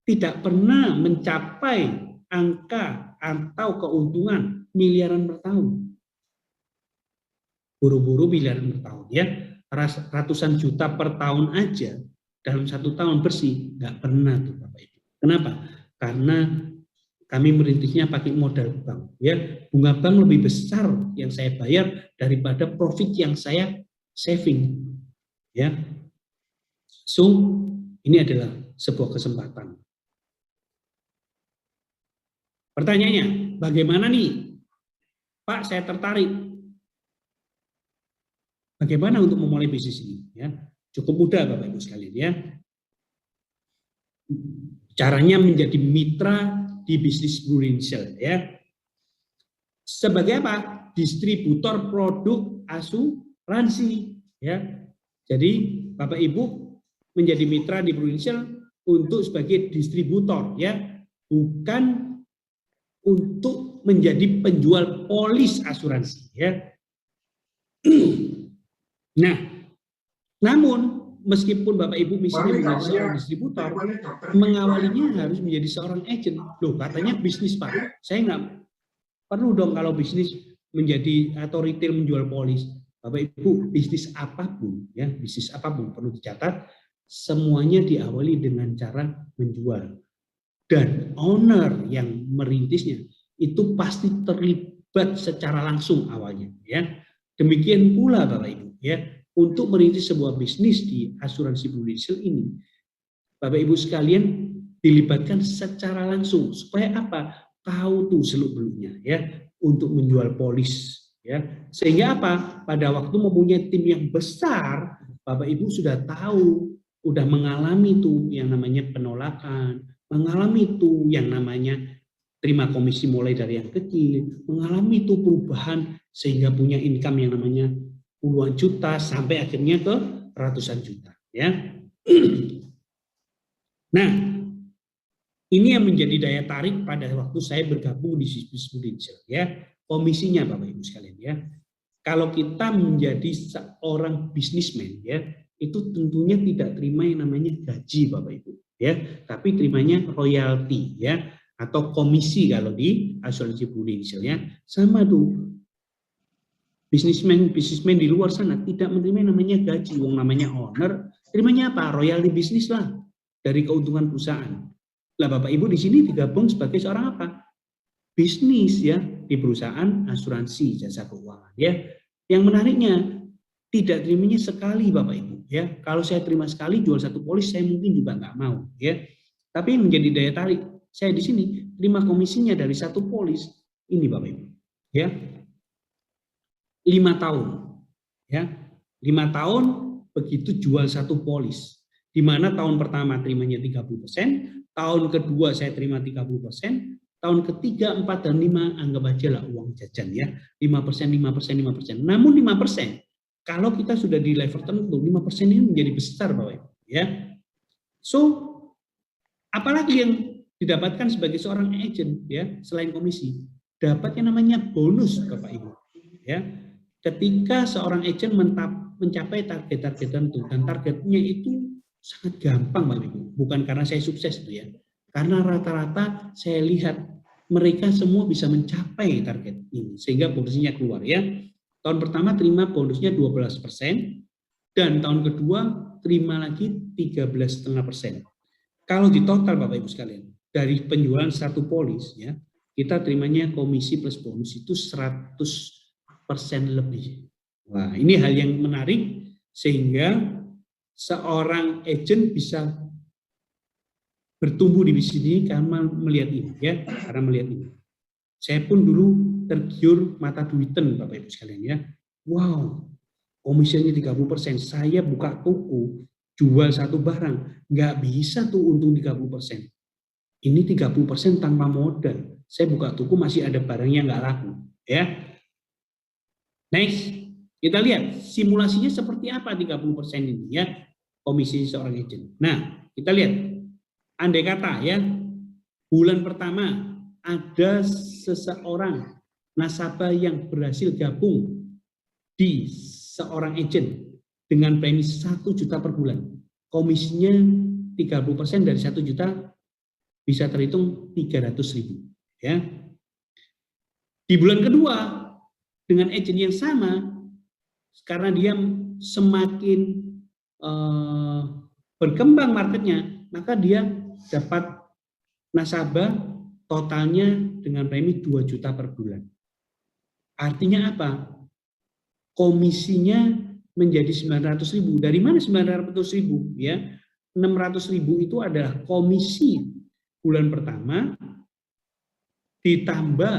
tidak pernah mencapai angka atau keuntungan miliaran per tahun. Buru-buru miliaran per tahun ya, ratusan juta per tahun aja dalam 1 tahun bersih, nggak pernah tuh Bapak Ibu. Kenapa? Karena kami merintisnya pakai modal bank, ya. Bunga bank lebih besar yang saya bayar daripada profit yang saya saving, ya. So, ini adalah sebuah kesempatan. Pertanyaannya, bagaimana nih, Pak? Saya tertarik. Bagaimana untuk memulai bisnis ini? Ya, cukup mudah, Bapak Ibu sekalian, ya. Caranya menjadi mitra di bisnis Prudential ya. Sebagai apa? Distributor produk asuransi ya. Jadi Bapak Ibu menjadi mitra di Prudential untuk sebagai distributor ya, bukan untuk menjadi penjual polis asuransi ya. Nah, namun meskipun Bapak Ibu misalnya menjadi seorang distributor, mengawalinya harus menjadi seorang agent. Loh, katanya bisnis Pak. Saya nggak perlu dong kalau bisnis menjadi atau retail menjual polis. Bapak Ibu, bisnis apapun ya, bisnis apapun perlu dicatat, semuanya diawali dengan cara menjual. Dan owner yang merintisnya itu pasti terlibat secara langsung awalnya ya. Demikian pula Bapak Ibu ya. Untuk merintis sebuah bisnis di asuransi Prudential ini, Bapak Ibu sekalian dilibatkan secara langsung supaya apa? Tahu tuh seluk-beluknya ya untuk menjual polis ya. Sehingga apa? Pada waktu mempunyai tim yang besar, Bapak Ibu sudah tahu, sudah mengalami tuh yang namanya penolakan, mengalami tuh yang namanya terima komisi mulai dari yang kecil, mengalami tuh perubahan sehingga punya income yang namanya puluhan juta sampai akhirnya ke ratusan juta ya. Nah, ini yang menjadi daya tarik pada waktu saya bergabung di bisnis Prudential ya. Komisinya Bapak Ibu sekalian ya. Kalau kita menjadi seorang bisnismen ya, itu tentunya tidak terima yang namanya gaji Bapak Ibu ya, tapi terimanya royalti ya atau komisi kalau di asuransi Prudential ya. Sama tuh. Bisnismen di luar sana tidak menerima namanya gaji, wong namanya owner, terimanya apa? Royalti bisnis lah dari keuntungan perusahaan. Lah Bapak Ibu di sini digabung sebagai seorang apa? Bisnis ya di perusahaan asuransi jasa keuangan ya. Yang menariknya tidak terimanya sekali Bapak Ibu ya. Kalau saya terima sekali jual satu polis saya mungkin juga nggak mau ya. Tapi menjadi daya tarik saya di sini terima komisinya dari satu polis ini Bapak Ibu ya. 5 tahun ya, 5 tahun begitu jual satu polis, di mana tahun pertama terimanya 30%, tahun kedua saya terima 30%, tahun ketiga 4 dan 5 anggap aja lah uang jajan ya, 5%, 5%, 5%. Namun 5% kalau kita sudah di level tertentu 5% ini menjadi besar Bapak Ibu ya. So apalagi yang didapatkan sebagai seorang agent ya selain komisi, dapat yang namanya bonus Bapak Ibu ya. Ketika seorang agent mencapai target-target tertentu dan targetnya itu sangat gampang Bapak Ibu, bukan karena saya sukses itu ya, karena rata-rata saya lihat mereka semua bisa mencapai target ini sehingga bonusnya keluar ya. Tahun pertama terima bonusnya 12% dan tahun kedua terima lagi 13,5%. Kalau di total Bapak Ibu sekalian dari penjualan satu polis ya, kita terimanya komisi plus bonus itu 100% lebih. Wah, ini hal yang menarik sehingga seorang agent bisa bertumbuh di bisnis ini karena melihat ini ya, karena melihat ini. Saya pun dulu tergiur mata duitan Bapak Ibu sekalian ya. Wow, komisinya 30%. Saya buka toko, jual satu barang, nggak bisa tuh untung 30%. Ini 30% tanpa modal. Saya buka toko masih ada barang yang nggak laku. Ya. Next, kita lihat simulasinya seperti apa 30% ini ya, komisi seorang agent. Nah, kita lihat, andai kata ya, bulan pertama ada seseorang nasabah yang berhasil gabung di seorang agent dengan premi 1 juta per bulan. Komisinya 30% dari 1 juta bisa terhitung 300.000 ya. Di bulan kedua dengan agent yang sama, karena dia semakin berkembang marketnya, maka dia dapat nasabah totalnya dengan premi 2 juta per bulan. Artinya apa? Komisinya menjadi 900.000. Dari mana 900.000? Ya, 600.000 itu adalah komisi bulan pertama ditambah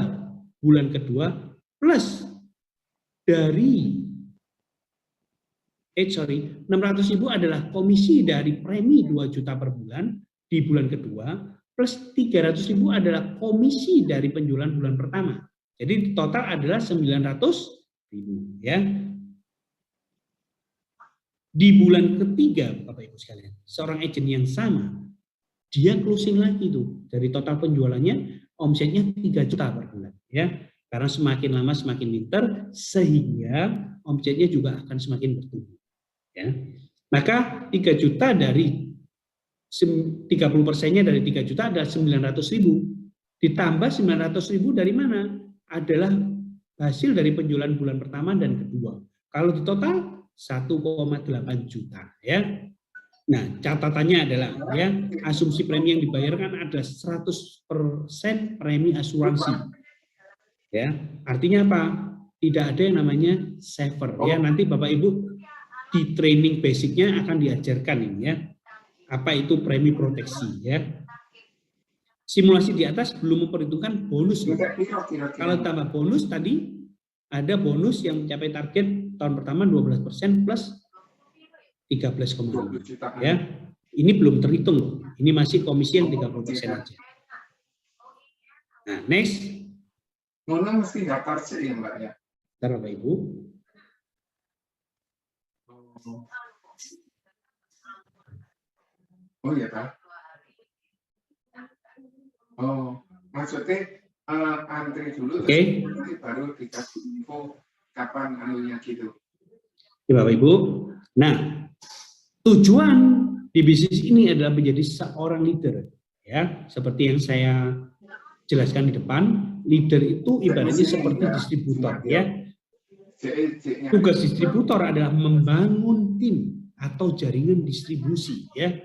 bulan kedua plus dari 600.000 adalah komisi dari premi 2 juta per bulan di bulan kedua plus 300.000 adalah komisi dari penjualan bulan pertama. Jadi total adalah 900.000 ya. Di bulan ketiga Bapak Ibu sekalian, seorang agent yang sama dia closing lagi tuh dari total penjualannya omsetnya 3 juta per bulan ya. Karena semakin lama semakin pinter sehingga omsetnya juga akan semakin bertumbuh ya. Maka 3 juta dari 30%-nya dari 3 juta adalah 900.000. Ditambah 900.000 dari mana? Adalah hasil dari penjualan bulan pertama dan kedua. Kalau di total 1,8 juta ya. Nah, catatannya adalah ya, asumsi premi yang dibayarkan adalah 100% premi asuransi. Ya, artinya apa? Tidak ada yang namanya saver ya. Nanti Bapak Ibu di training basicnya akan diajarkan ini ya. Apa itu premi proteksi ya. Simulasi di atas belum memperhitungkan bonus. Kalau tambah bonus tadi ada bonus yang mencapai target tahun pertama 12% plus 13,5 ya. Ini belum terhitung loh. Ini masih komisi yang 30% aja. Nah, next. Mana mesti daftar sih ya Mbak ya? Bentar Bapak Ibu. Oh iya Pak. Oh, maksudnya antri dulu Oke. terus nanti baru dikasih info kapan anunya gitu. Ya Bapak Ibu. Nah, tujuan di bisnis ini adalah menjadi seorang leader ya, seperti yang saya jelaskan di depan. Leader itu ibaratnya seperti distributor ya. Tugas distributor adalah membangun tim atau jaringan distribusi ya.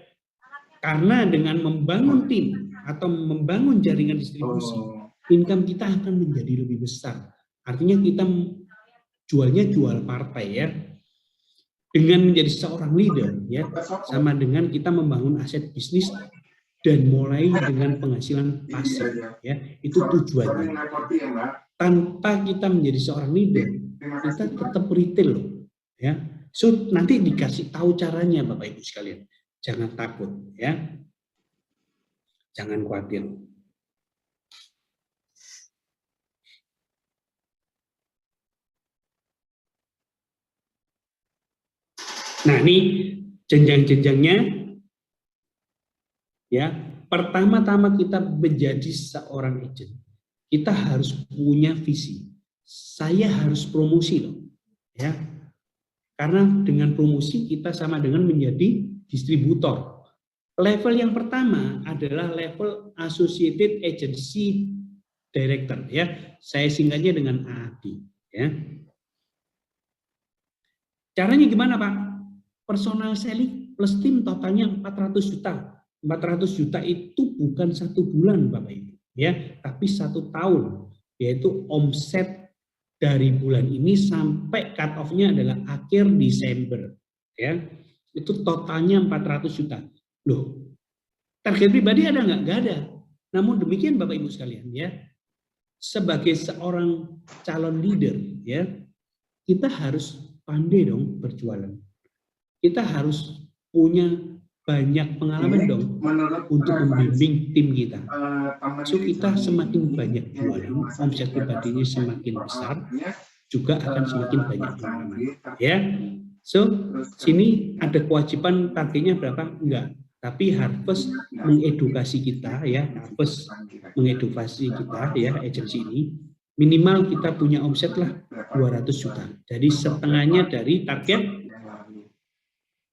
Karena dengan membangun tim atau membangun jaringan distribusi, income kita akan menjadi lebih besar. Artinya kita jualnya jual partai ya. Dengan menjadi seorang leader ya, sama dengan kita membangun aset bisnis dan mulai dengan penghasilan pasif ya. Itu tujuannya. Tanpa kita menjadi seorang leader, kita tetap retail loh ya. So nanti dikasih tahu caranya Bapak Ibu sekalian. Jangan takut ya. Jangan khawatir. Nah, ini jenjang-jenjangnya ya. Pertama-tama kita menjadi seorang agent, kita harus punya visi. Saya harus promosi loh ya. Karena dengan promosi kita sama dengan menjadi distributor. Level yang pertama adalah level Associated Agency Director ya. Saya singkatnya dengan AAD ya. Caranya gimana Pak? Personal selling plus tim totalnya 400 juta. 400 juta itu bukan 1 bulan Bapak Ibu ya, tapi 1 tahun, yaitu omset dari bulan ini sampai cut off-nya adalah akhir Desember ya. Itu totalnya 400 juta. Loh, target pribadi ada nggak? Nggak ada. Namun demikian Bapak Ibu sekalian ya, sebagai seorang calon leader ya, kita harus pandai dong berjualan. Kita harus punya banyak pengalaman Ini dong menurut untuk membimbing tim kita. teman So ini kita semakin ini banyak yang jualan, dibuat omset di pribadinya atas semakin itu, besar, artinya, juga akan semakin banyak Mas pengalaman. Andi, Ya, so terus sini ada kewajiban targetnya berapa? Enggak. Tapi Harvest mengedukasi kita ya, Harvest mengedukasi kita ya, agensi ini minimal kita punya omset lah 200 juta. Jadi setengahnya dari target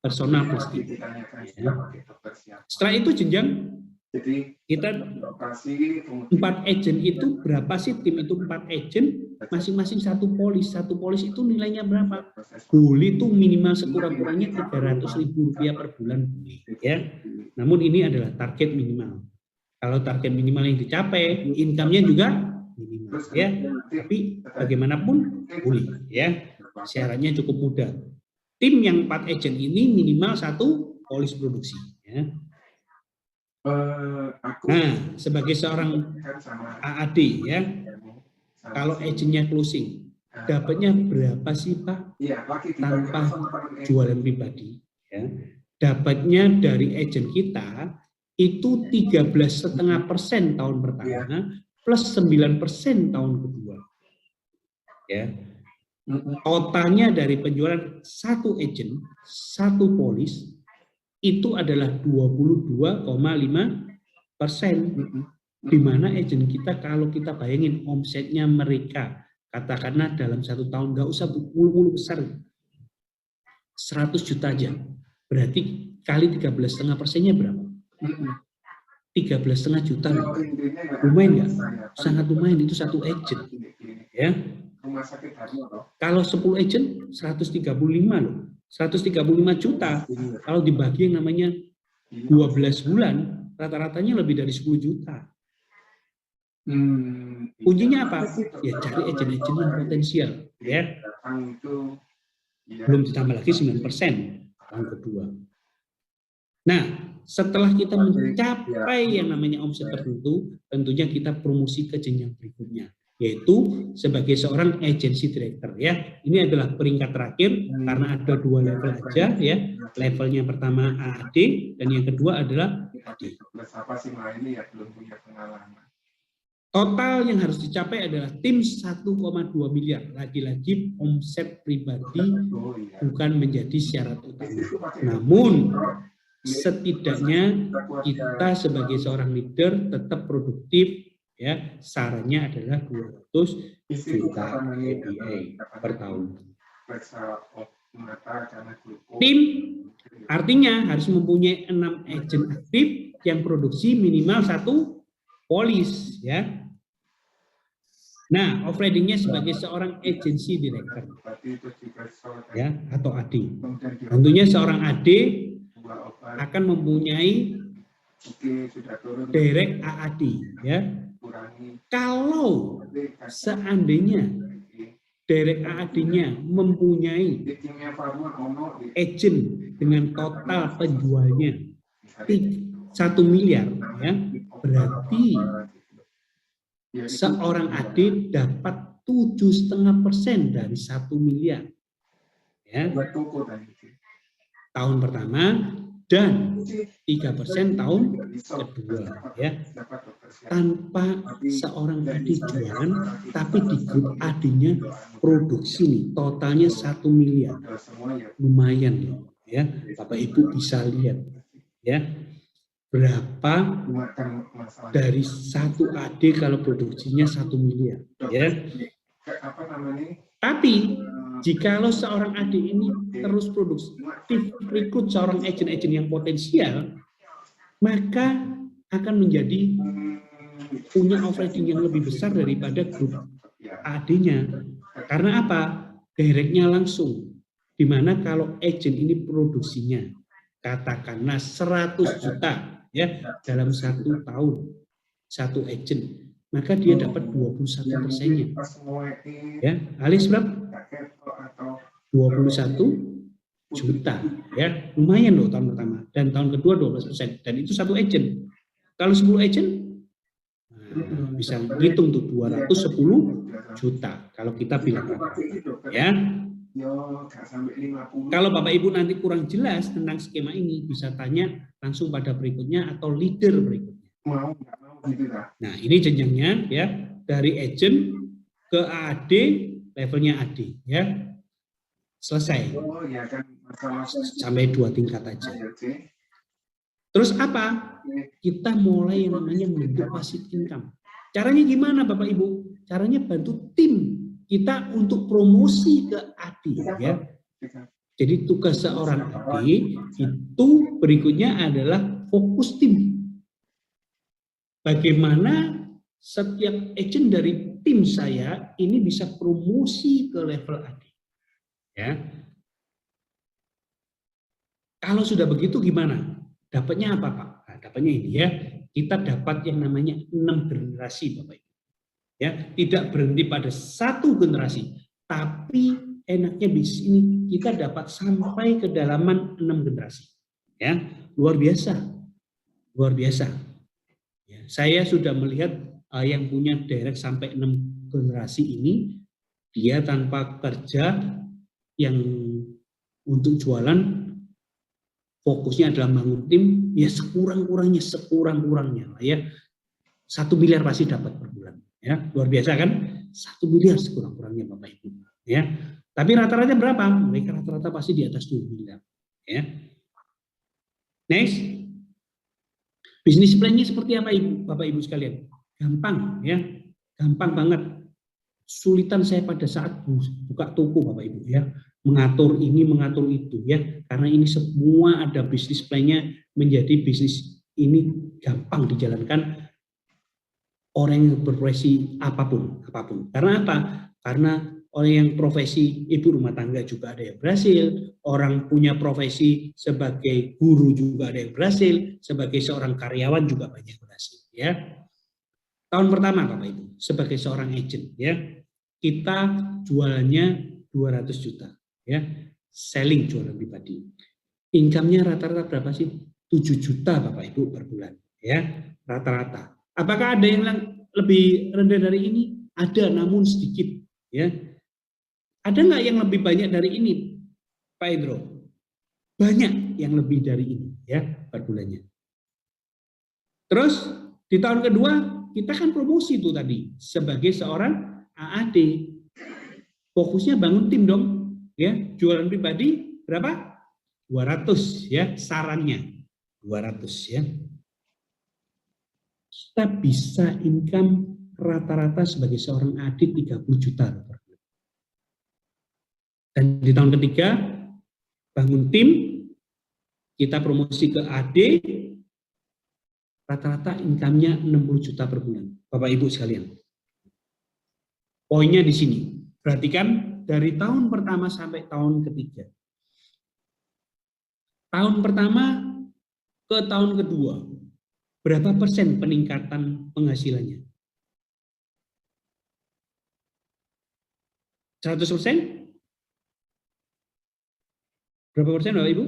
personal plus tim. Ya. Setelah itu jenjang Jadi kita lokasi 4 agent itu berapa sih tim itu 4 agent masing-masing satu polis itu nilainya berapa? Boleh itu minimal sekurang-kurangnya 300.000 rupiah per bulan boleh ya. Namun ini adalah target minimal. Kalau target minimal yang dicapai, income-nya juga minimal ya. Tapi bagaimanapun boleh ya. Syaratnya cukup mudah. Tim yang 4 agent ini minimal 1 polis produksi ya. Nah, sebagai seorang AAD ya, kalau agentnya closing, dapatnya berapa sih Pak tanpa jualan pribadi? Ya. Dapatnya dari agent kita itu 13,5% tahun pertama plus 9% tahun kedua. Ya. Totalnya dari penjualan satu agent, satu polis itu adalah 22,5%. Di mana agent kita kalau kita bayangin omsetnya mereka katakanlah dalam 1 tahun nggak usah mulu-mulu besar 100 juta aja, berarti kali 13,5%-nya berapa? 13,5 juta loh. Lumayan nggak? Sangat lumayan, itu satu agent ya. Kalau 10 agent 135 loh. 135 juta kalau dibagi yang namanya 12 bulan rata-ratanya lebih dari 10 juta. Kuncinya apa? Ya cari agent-agent yang potensial ya. Belum ditambah lagi 9% tahun kedua. Nah, setelah kita mencapai yang namanya omset tertentu, tentunya kita promosi ke jenjang berikutnya, yaitu sebagai seorang agency director ya. Ini adalah peringkat terakhir karena ada 2 level aja ya. Levelnya pertama AAD dan yang kedua adalah AD. Total yang harus dicapai adalah tim 1,2 miliar. Lagi-lagi omset pribadi bukan menjadi syarat utama. Namun setidaknya kita sebagai seorang leader tetap produktif ya. Sarannya adalah 200 juta KPI per tahun. Tim artinya harus mempunyai 6 agent aktif yang produksi minimal 1 polis ya. Nah, operatingnya sebagai seorang agency director ya atau AD. Tentunya seorang AD akan mempunyai direct AAD ya. Kalau seandainya direct AAD-nya mempunyai agent dengan total penjualnya 1 miliar ya, berarti seorang AD dapat 7,5% dari 1 miliar ya tahun pertama dan 3% tahun kedua ya. Tanpa seorang AD jualan tapi di grup AD-nya produksi nih totalnya 1 miliar, lumayan loh ya. Bapak Ibu bisa lihat ya berapa dari 1 AD kalau produksinya 1 miliar ya. Tapi jikalau seorang AD ini terus produktif rekrut seorang agent-agent yang potensial, maka akan menjadi punya operating yang lebih besar daripada grup AD-nya. Karena apa? Directnya langsung. Dimana kalau agent ini produksinya katakanlah 100 juta ya dalam 1 tahun, 1 agent, maka dia dapat 21%-nya. Ya, alias berapa? 21 juta ya, lumayan loh tahun pertama dan tahun kedua 12%, dan itu 1 agent. Kalau 10 agent bisa hitung tuh 210 juta kalau kita bilang ya. Yo, gak sampai 50. Kalau Bapak Ibu nanti kurang jelas tentang skema ini, bisa tanya langsung pada berikutnya atau leader berikutnya. Mau nggak mau gitu lah. Nah, ini jenjangnya ya, dari agent ke AAD, levelnya AD ya. Selesai. Oh ya kan, masalah Sampai 2 tingkat aja. oke. Terus apa? Kita mulai yang namanya membentuk passive income. Caranya gimana Bapak Ibu? Caranya bantu tim kita untuk promosi ke AD ya. Jadi tugas seorang AD itu berikutnya adalah fokus tim. Bagaimana setiap agent dari tim saya ini bisa promosi ke level AD. Ya. Kalau sudah begitu gimana? Dapatnya apa Pak? Nah, dapatnya ini ya. Kita dapat yang namanya 6 generasi Bapak Ibu. Ya, tidak berhenti pada 1 generasi, tapi enaknya di sini kita dapat sampai kedalaman 6 generasi. Ya, luar biasa. Luar biasa. Ya, saya sudah melihat yang punya direct sampai 6 generasi ini, dia tanpa kerja yang untuk jualan fokusnya adalah bangun tim, ya sekurang-kurangnya lah ya. 1 miliar pasti dapat per bulan. Ya, luar biasa kan? 1 miliar sekurang-kurangnya Bapak Ibu. Ya, tapi rata-rata berapa? Mereka rata-rata pasti di atas 2 miliar. Ya. Next, bisnis plan-nya seperti apa Ibu, Bapak Ibu sekalian? Gampang ya, gampang banget. Sulitan saya pada saat buka toko Bapak Ibu ya, mengatur ini, mengatur itu ya, karena ini semua ada bisnis plan-nya menjadi bisnis ini gampang dijalankan. Orang yang berprofesi apapun. Karena apa? Karena orang yang profesi ibu rumah tangga juga ada yang berhasil, orang punya profesi sebagai guru juga ada yang berhasil, sebagai seorang karyawan juga banyak berhasil. Ya. Tahun pertama Bapak Ibu, sebagai seorang agent, ya, kita jualannya 200 juta, ya, selling jualan pribadi. Income-nya rata-rata berapa sih? 7 juta Bapak Ibu per bulan, ya, rata-rata. Apakah ada yang lebih rendah dari ini? Ada, namun sedikit. Ya, ada nggak yang lebih banyak dari ini, Pak Indro? Banyak yang lebih dari ini, ya, per bulannya. Terus di tahun kedua kita kan promosi itu tadi sebagai seorang AAD. Fokusnya bangun tim dong, ya. Jualan pribadi berapa? 200 ya, sarannya 200 ya. Kita bisa income rata-rata sebagai seorang AD 30 juta per bulan. Dan di tahun ketiga bangun tim, kita promosi ke AD, rata-rata income-nya 60 juta per bulan. Bapak Ibu sekalian. Poinnya di sini. Perhatikan dari tahun pertama sampai tahun ketiga. Tahun pertama ke tahun kedua, berapa persen peningkatan penghasilannya? 100%? Berapa persen Bapak Ibu?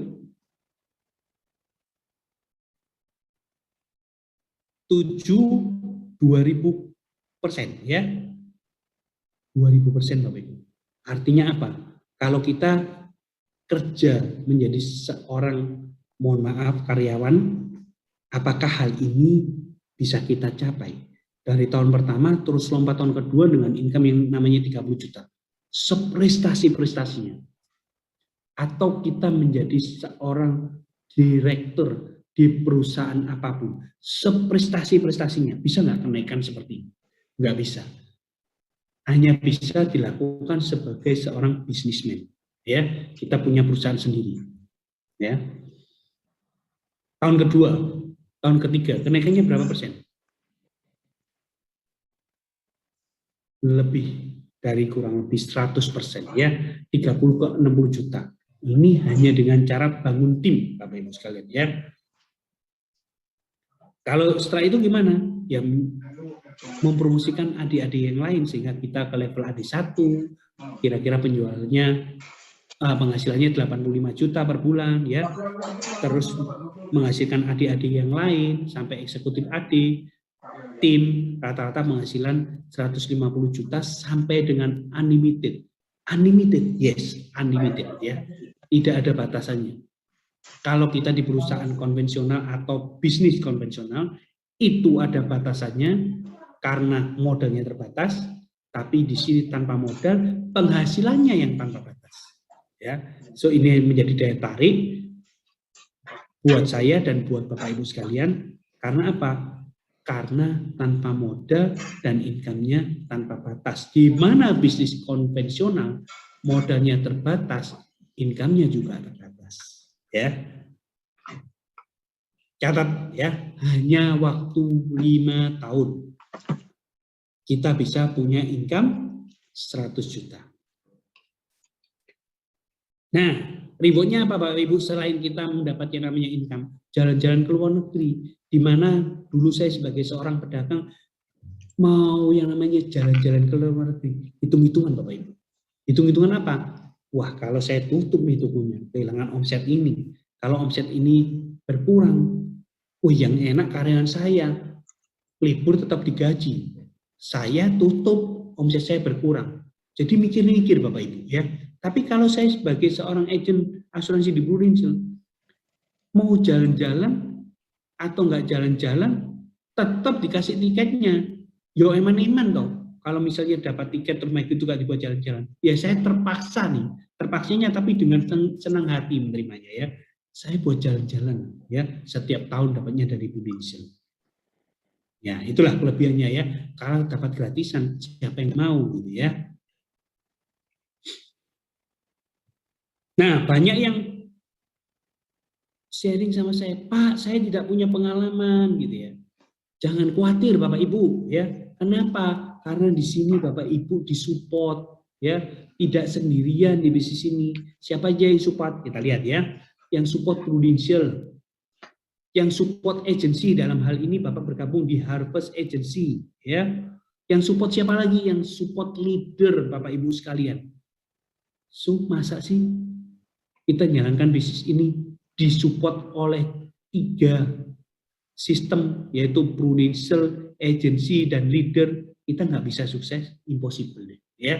2000% ya. 2000% Bapak Ibu. Artinya apa? Kalau kita kerja menjadi seorang, mohon maaf, karyawan, apakah hal ini bisa kita capai? Dari tahun pertama terus lompat tahun kedua dengan income yang namanya 30 juta. Seprestasi-prestasinya. Atau kita menjadi seorang direktur di perusahaan apapun. Seprestasi-prestasinya. Bisa nggak kenaikan seperti ini? Nggak bisa. Hanya bisa dilakukan sebagai seorang bisnismen. Ya, kita punya perusahaan sendiri. Ya. Tahun kedua, tahun ketiga, kenaikannya berapa persen? Lebih dari kurang lebih 100%, ya, 30 ke 60 juta. Ini hanya dengan cara bangun tim, Bapak Ibu sekalian, ya. Kalau setelah itu gimana? Ya, mempromosikan adik-adik yang lain sehingga kita ke level AD1, kira-kira penjualannya penghasilannya 85 juta per bulan, ya. Terus menghasilkan adik-adik yang lain sampai eksekutif adik, tim rata-rata penghasilan 150 juta sampai dengan unlimited. Unlimited, yes, unlimited ya. Tidak ada batasannya. Kalau kita di perusahaan konvensional atau bisnis konvensional, itu ada batasannya karena modalnya terbatas, tapi di sini tanpa modal, penghasilannya yang tanpa batas. Ya, so ini menjadi daya tarik buat saya dan buat Bapak Ibu sekalian. Karena apa? Karena tanpa modal dan income-nya tanpa batas. Di mana bisnis konvensional modalnya terbatas, income-nya juga terbatas. Ya, catat ya, hanya waktu 5 tahun kita bisa punya income 100 juta. Nah, rewardnya apa Bapak Ibu selain kita mendapat yang namanya income? Jalan-jalan ke luar negeri, di mana dulu saya sebagai seorang pedagang mau yang namanya jalan-jalan ke luar negeri, hitung-hitungan Bapak Ibu. Hitung-hitungan apa? Wah, kalau saya tutup nih tokonya, kehilangan omset ini. Kalau omset ini berkurang, yang enak karyawan saya libur tetap digaji. Saya tutup, omset saya berkurang. Jadi mikir-mikir Bapak Ibu ya. Tapi kalau saya sebagai seorang agen asuransi di Prudential, mau jalan-jalan atau nggak jalan-jalan, tetap dikasih tiketnya. Yo eman-eman dong. Kalau misalnya dapat tiket terus itu nggak dibuat jalan-jalan, ya saya terpaksa nih. Terpaksanya tapi dengan senang hati menerimanya ya. Saya buat jalan-jalan ya, setiap tahun dapatnya dari Prudential. Ya, itulah kelebihannya ya. Kalau dapat gratisan, siapa yang mau gitu ya. Nah, banyak yang sharing sama saya, Pak, saya tidak punya pengalaman gitu ya. Jangan khawatir Bapak Ibu ya. Kenapa? Karena di sini Bapak Ibu disupport ya, tidak sendirian di bisnis ini. Siapa aja yang support? Kita lihat ya. Yang support Prudential, yang support agency, dalam hal ini Bapak bergabung di Harvest Agency ya. Yang support siapa lagi? Yang support leader Bapak Ibu sekalian. So, masa sih kita jalankan bisnis ini disupport oleh 3 sistem, yaitu Prudential, agency, dan leader, kita nggak bisa sukses, impossible ya.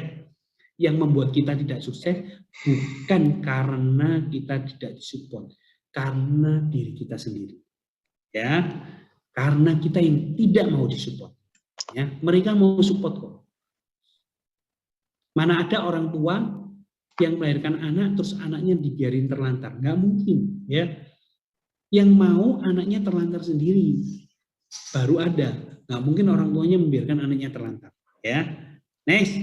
Yang membuat kita tidak sukses bukan karena kita tidak disupport, karena diri kita sendiri ya, karena kita yang tidak mau disupport ya. Mereka mau support kok. Mana ada orang tua yang melahirkan anak terus anaknya dibiarin terlantar, nggak mungkin ya. Yang mau anaknya terlantar sendiri baru ada, nggak mungkin orang tuanya membiarkan anaknya terlantar ya. Next,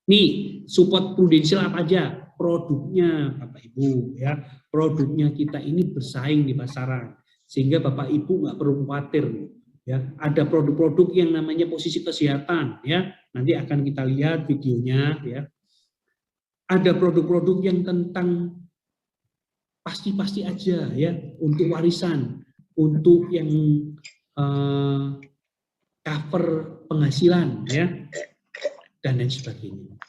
nih support Prudential apa aja? Produknya Bapak Ibu ya, produknya kita ini bersaing di pasaran sehingga Bapak Ibu nggak perlu khawatir ya. Ada produk-produk yang namanya posisi kesehatan ya, nanti akan kita lihat videonya ya. Ada produk-produk yang tentang pasti-pasti aja ya, untuk warisan, untuk yang cover penghasilan ya, dan lain sebagainya.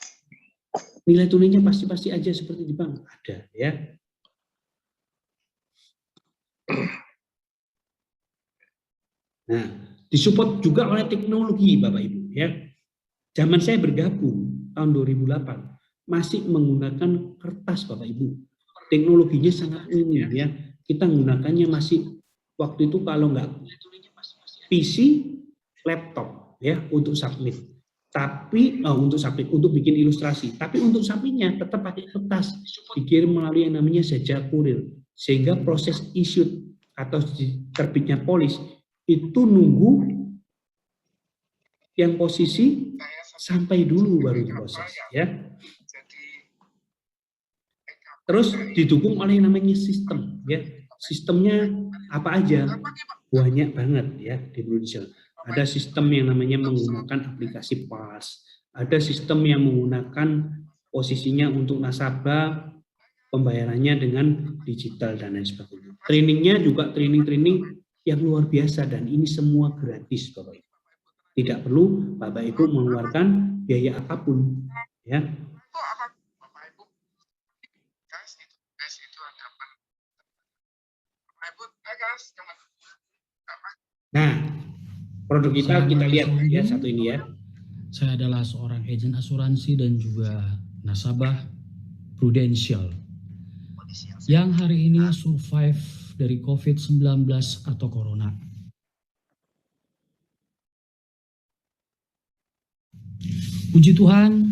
Nilai tunainya pasti-pasti aja seperti di bank ada ya. Nah, disupport juga oleh teknologi Bapak Ibu ya. Zaman saya bergabung tahun 2008 masih menggunakan kertas Bapak Ibu. Teknologinya sangat minim ya. Kita menggunakannya masih waktu itu kalau nggak PC, laptop ya untuk submit. Tapi untuk bikin ilustrasi. Tapi untuk submitnya tetap pakai kertas, dikirim melalui yang namanya jasa kurir. Sehingga proses issue atau terbitnya polis itu nunggu yang posisi sampai dulu baru diproses ya. Terus didukung oleh yang namanya sistem ya. Sistemnya apa aja? Banyak banget ya di Prudential. Ada sistem yang namanya menggunakan aplikasi PAS. Ada sistem yang menggunakan posisinya untuk nasabah, pembayarannya dengan digital dan lain sebagainya. Trainingnya juga training-training yang luar biasa dan ini semua gratis Bapak Ibu. Tidak perlu Bapak Ibu mengeluarkan biaya apapun ya. Nah, produk kita lihat ya satu ini ya. Saya adalah seorang agen asuransi dan juga nasabah Prudential yang hari ini survive dari COVID-19 atau Corona. Puji Tuhan,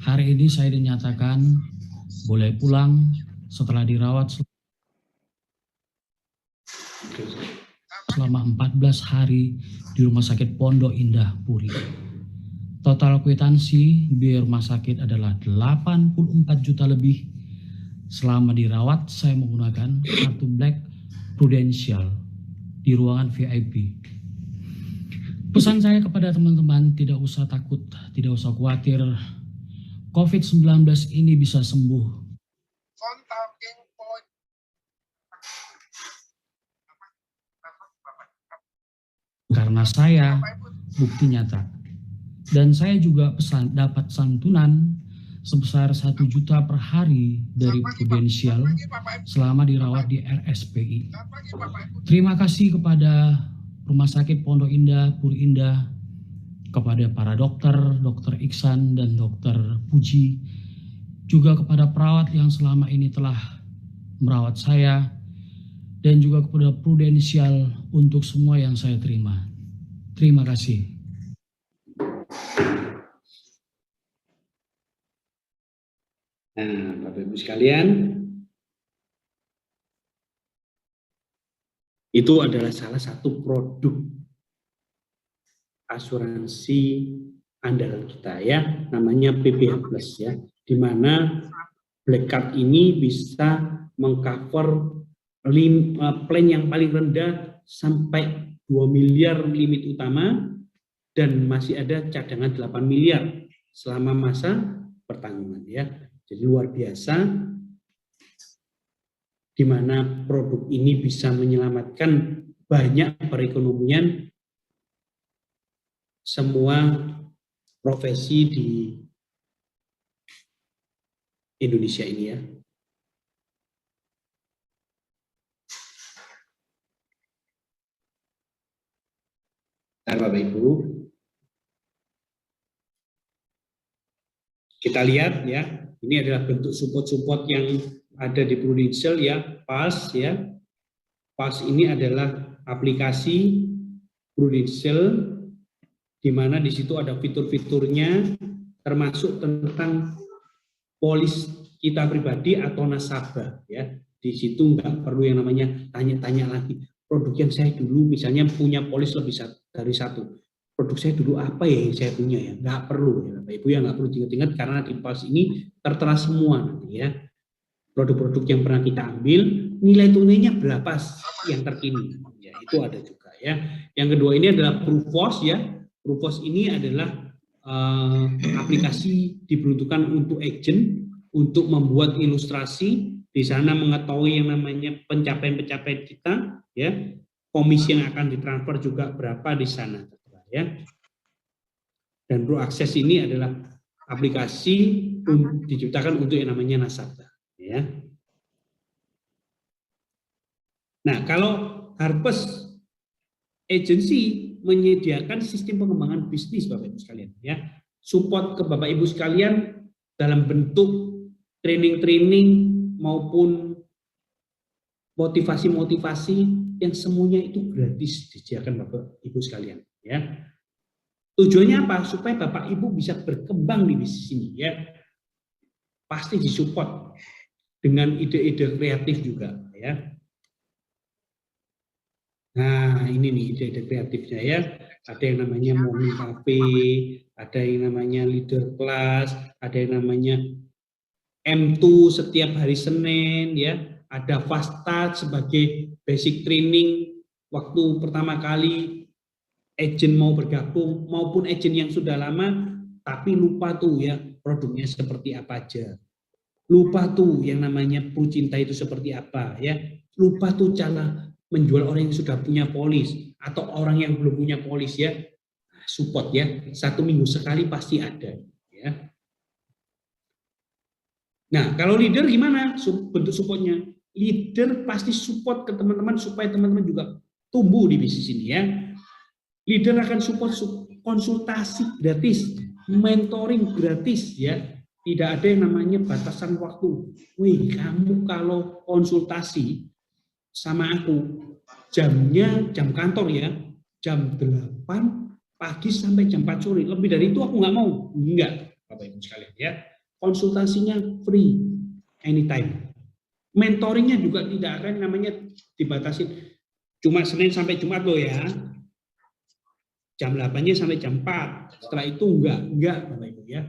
hari ini saya dinyatakan boleh pulang setelah dirawat selama 14 hari di Rumah Sakit Pondok Indah Puri. Total kwitansi biaya rumah sakit adalah 84 juta lebih. Selama dirawat, saya menggunakan kartu Black Prudential di ruangan VIP. Pesan saya kepada teman-teman, tidak usah takut, tidak usah khawatir. COVID-19 ini bisa sembuh. Karena saya bukti nyata. Dan saya juga dapat santunan sebesar 1 juta per hari dari Prudential selama dirawat di RSPI. Terima kasih kepada Rumah Sakit Pondok Indah, Puri Indah, kepada para dokter, Dokter Iksan dan Dokter Puji, juga kepada perawat yang selama ini telah merawat saya, dan juga kepada Prudential untuk semua yang saya terima. Terima kasih. Nah, Bapak Ibu sekalian, itu adalah salah satu produk asuransi andalan kita ya, namanya PPH Plus ya, di mana Black Card ini bisa mengcover plan yang paling rendah sampai 2 miliar limit utama dan masih ada cadangan 8 miliar selama masa pertanggungan ya. Jadi luar biasa, di mana produk ini bisa menyelamatkan banyak perekonomian semua profesi di Indonesia ini ya. Nah, Bapak Ibu, kita lihat ya. Ini adalah bentuk support-support yang ada di Prudential ya, PAS ya. PAS ini adalah aplikasi Prudential di mana di situ ada fitur-fiturnya termasuk tentang polis kita pribadi atau nasabah ya. Di situ nggak perlu yang namanya tanya-tanya lagi. Produk yang saya dulu misalnya punya polis lebih dari satu. Produk saya dulu apa ya yang saya punya ya, nggak perlu ya Bapak Ibu, yang nggak perlu diingat-ingat karena di PAS ini tertera semua nanti ya, produk-produk yang pernah kita ambil, nilai tunainya berapa yang terkini ya, itu ada juga ya. Yang kedua ini adalah Prufos ya. Prufos ini adalah aplikasi diperuntukkan untuk agent untuk membuat ilustrasi, di sana mengetahui yang namanya pencapaian-pencapaian kita ya, komisi yang akan ditransfer juga berapa di sana ya. Dan Pro Access ini adalah aplikasi diciptakan untuk yang namanya nasabah ya. Nah, kalau Harpes Agency menyediakan sistem pengembangan bisnis Bapak Ibu sekalian ya. Support ke Bapak Ibu sekalian dalam bentuk training-training maupun motivasi-motivasi yang semuanya itu gratis disediakan Bapak Ibu sekalian ya. Tujuannya apa? Supaya Bapak Ibu bisa berkembang di bisnis ini ya. Pasti disupport dengan ide-ide kreatif juga ya. Nah, ini nih ide-ide kreatifnya ya. Ada yang namanya morning cafe, ada yang namanya leader class, ada yang namanya M2 setiap hari Senin ya. Ada fast start sebagai basic training waktu pertama kali agent mau bergabung maupun agent yang sudah lama tapi lupa tuh ya produknya seperti apa aja. Lupa tuh yang namanya Prucinta itu seperti apa ya. Lupa tuh cara menjual orang yang sudah punya polis atau orang yang belum punya polis ya. Support ya. 1 minggu sekali pasti ada ya. Nah, kalau leader gimana bentuk supportnya? Leader pasti support ke teman-teman supaya teman-teman juga tumbuh di bisnis ini ya. Leader akan support konsultasi gratis mentoring gratis ya, tidak ada yang namanya batasan waktu. Wih, kamu kalau konsultasi sama aku jamnya jam kantor ya, jam 8 pagi sampai jam 4 sore, lebih dari itu aku nggak mau. Enggak, Bapak Ibu sekalian ya. Konsultasinya free anytime. Mentoringnya juga tidak akan namanya dibatasi cuma Senin sampai Jumat loh ya. Jam 8-nya sampai jam 4. Setelah itu enggak Bapak Ibu ya.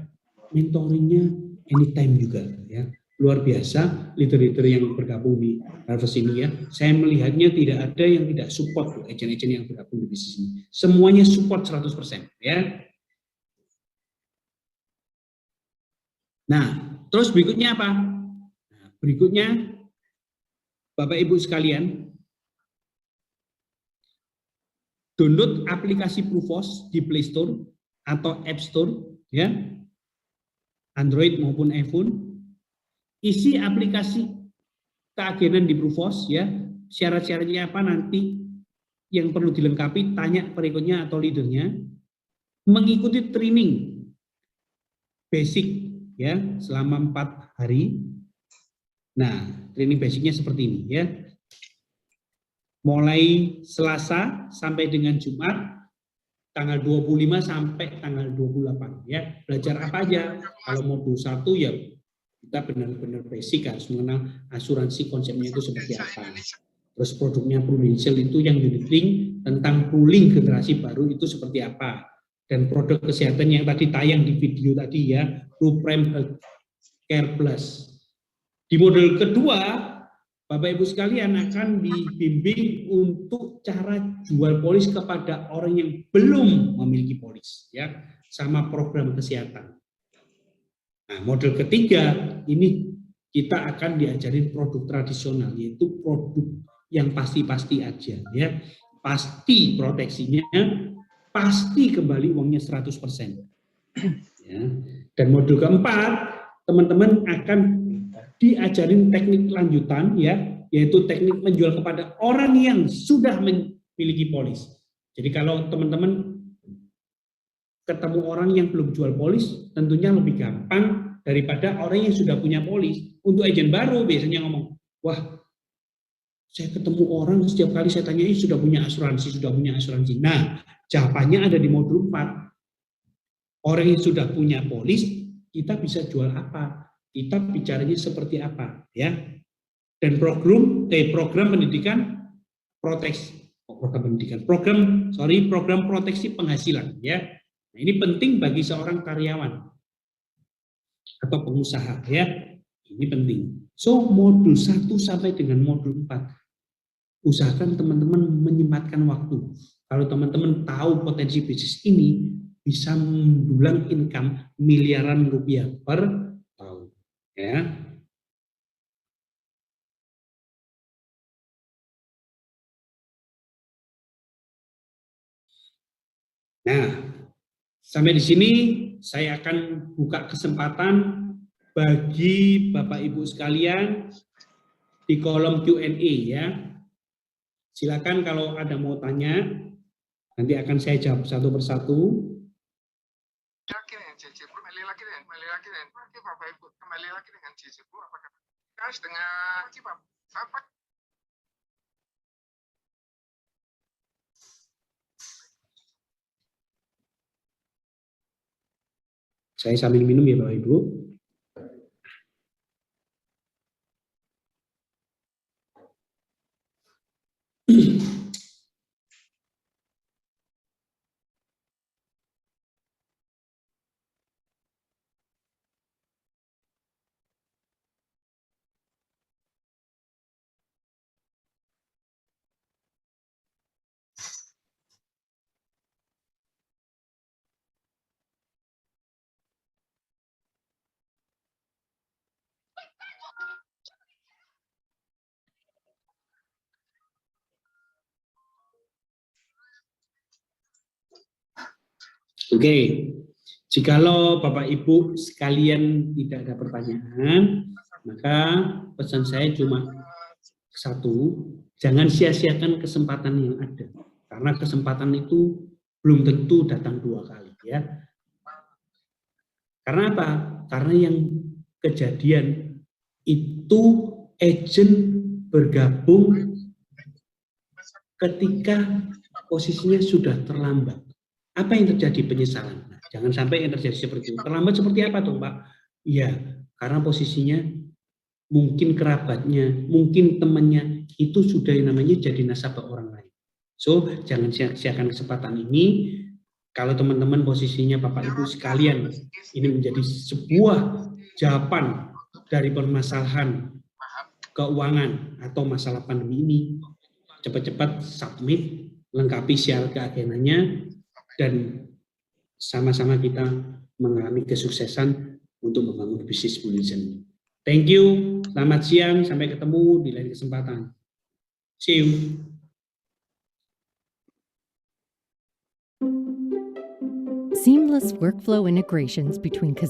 Mentoringnya anytime juga ya. Luar biasa leader-leader yang bergabung di Harvest ini ya. Saya melihatnya tidak ada yang tidak support agent-agent yang bergabung di bisnis ini. Semuanya support 100% ya. Nah, terus berikutnya apa? Nah, berikutnya Bapak Ibu sekalian, download aplikasi Prufos di Play Store atau App Store ya. Android maupun iPhone. Isi aplikasi keagenan di Prufos ya. Syarat-syaratnya apa nanti yang perlu dilengkapi, tanya perekodnya atau leadernya. Mengikuti training basic ya selama 4 hari. Nah, training basicnya seperti ini ya. Mulai Selasa sampai dengan Jumat tanggal 25 sampai tanggal 28 ya. Belajar apa aja? Kalau modul 1 ya kita benar-benar basic, harus mengenal asuransi konsepnya itu seperti apa. Terus produknya Prudential itu yang unit link tentang pooling generasi baru itu seperti apa. Dan produk kesehatan yang tadi tayang di video tadi ya, ProPrime Health Care Plus. Di modul kedua, Bapak Ibu sekalian akan dibimbing untuk cara jual polis kepada orang yang belum memiliki polis ya, sama program kesehatan. Nah, modul ketiga ini kita akan diajarin produk tradisional, yaitu produk yang pasti-pasti aja ya. Pasti proteksinya, pasti kembali uangnya 100%. Ya. Dan modul keempat, teman-teman akan diajarin teknik lanjutan ya, yaitu teknik menjual kepada orang yang sudah memiliki polis. Jadi kalau teman-teman ketemu orang yang belum jual polis, tentunya lebih gampang daripada orang yang sudah punya polis. Untuk agen baru biasanya ngomong, wah saya ketemu orang setiap kali saya tanya, sudah punya asuransi. Nah, jawabannya ada di modul 4. Orang yang sudah punya polis, kita bisa jual apa? Kita bicaranya seperti apa ya. Dan program pendidikan program proteksi penghasilan ya. Nah, ini penting bagi seorang karyawan atau pengusaha ya. Ini penting. So modul 1 sampai dengan modul 4 usahakan teman-teman menyempatkan waktu. Kalau teman-teman tahu potensi bisnis ini bisa mendulang income miliaran rupiah per tahun ya. Nah, sampai di sini saya akan buka kesempatan bagi Bapak Ibu sekalian di kolom Q&A ya. Silakan kalau ada mau tanya, nanti akan saya jawab satu persatu. Kembali lagi dengan JCB, apakah dengan apa? Saya sambil minum ya Bapak Ibu. Oke, jikalau Bapak Ibu sekalian tidak ada pertanyaan, maka pesan saya cuma satu, jangan sia-siakan kesempatan yang ada. Karena kesempatan itu belum tentu datang 2 kali ya. Karena apa? Karena yang kejadian itu agent bergabung ketika posisinya sudah terlambat. Apa yang terjadi? Penyesalan. Nah, jangan sampai yang terjadi seperti itu. Terlambat seperti apa tuh, Pak? Iya, karena posisinya mungkin kerabatnya, mungkin temannya itu sudah yang namanya jadi nasabah orang lain. So, jangan sia-siakan kesempatan ini. Kalau teman-teman posisinya Bapak Ibu sekalian, ini menjadi sebuah jawaban dari permasalahan keuangan atau masalah pandemi ini, cepat-cepat submit, lengkapi syarat keagenanya, dan sama-sama kita mengalami kesuksesan untuk membangun bisnis Bulizen. Thank you, selamat siang, sampai ketemu di lain kesempatan. See you. Seamless workflow integrations between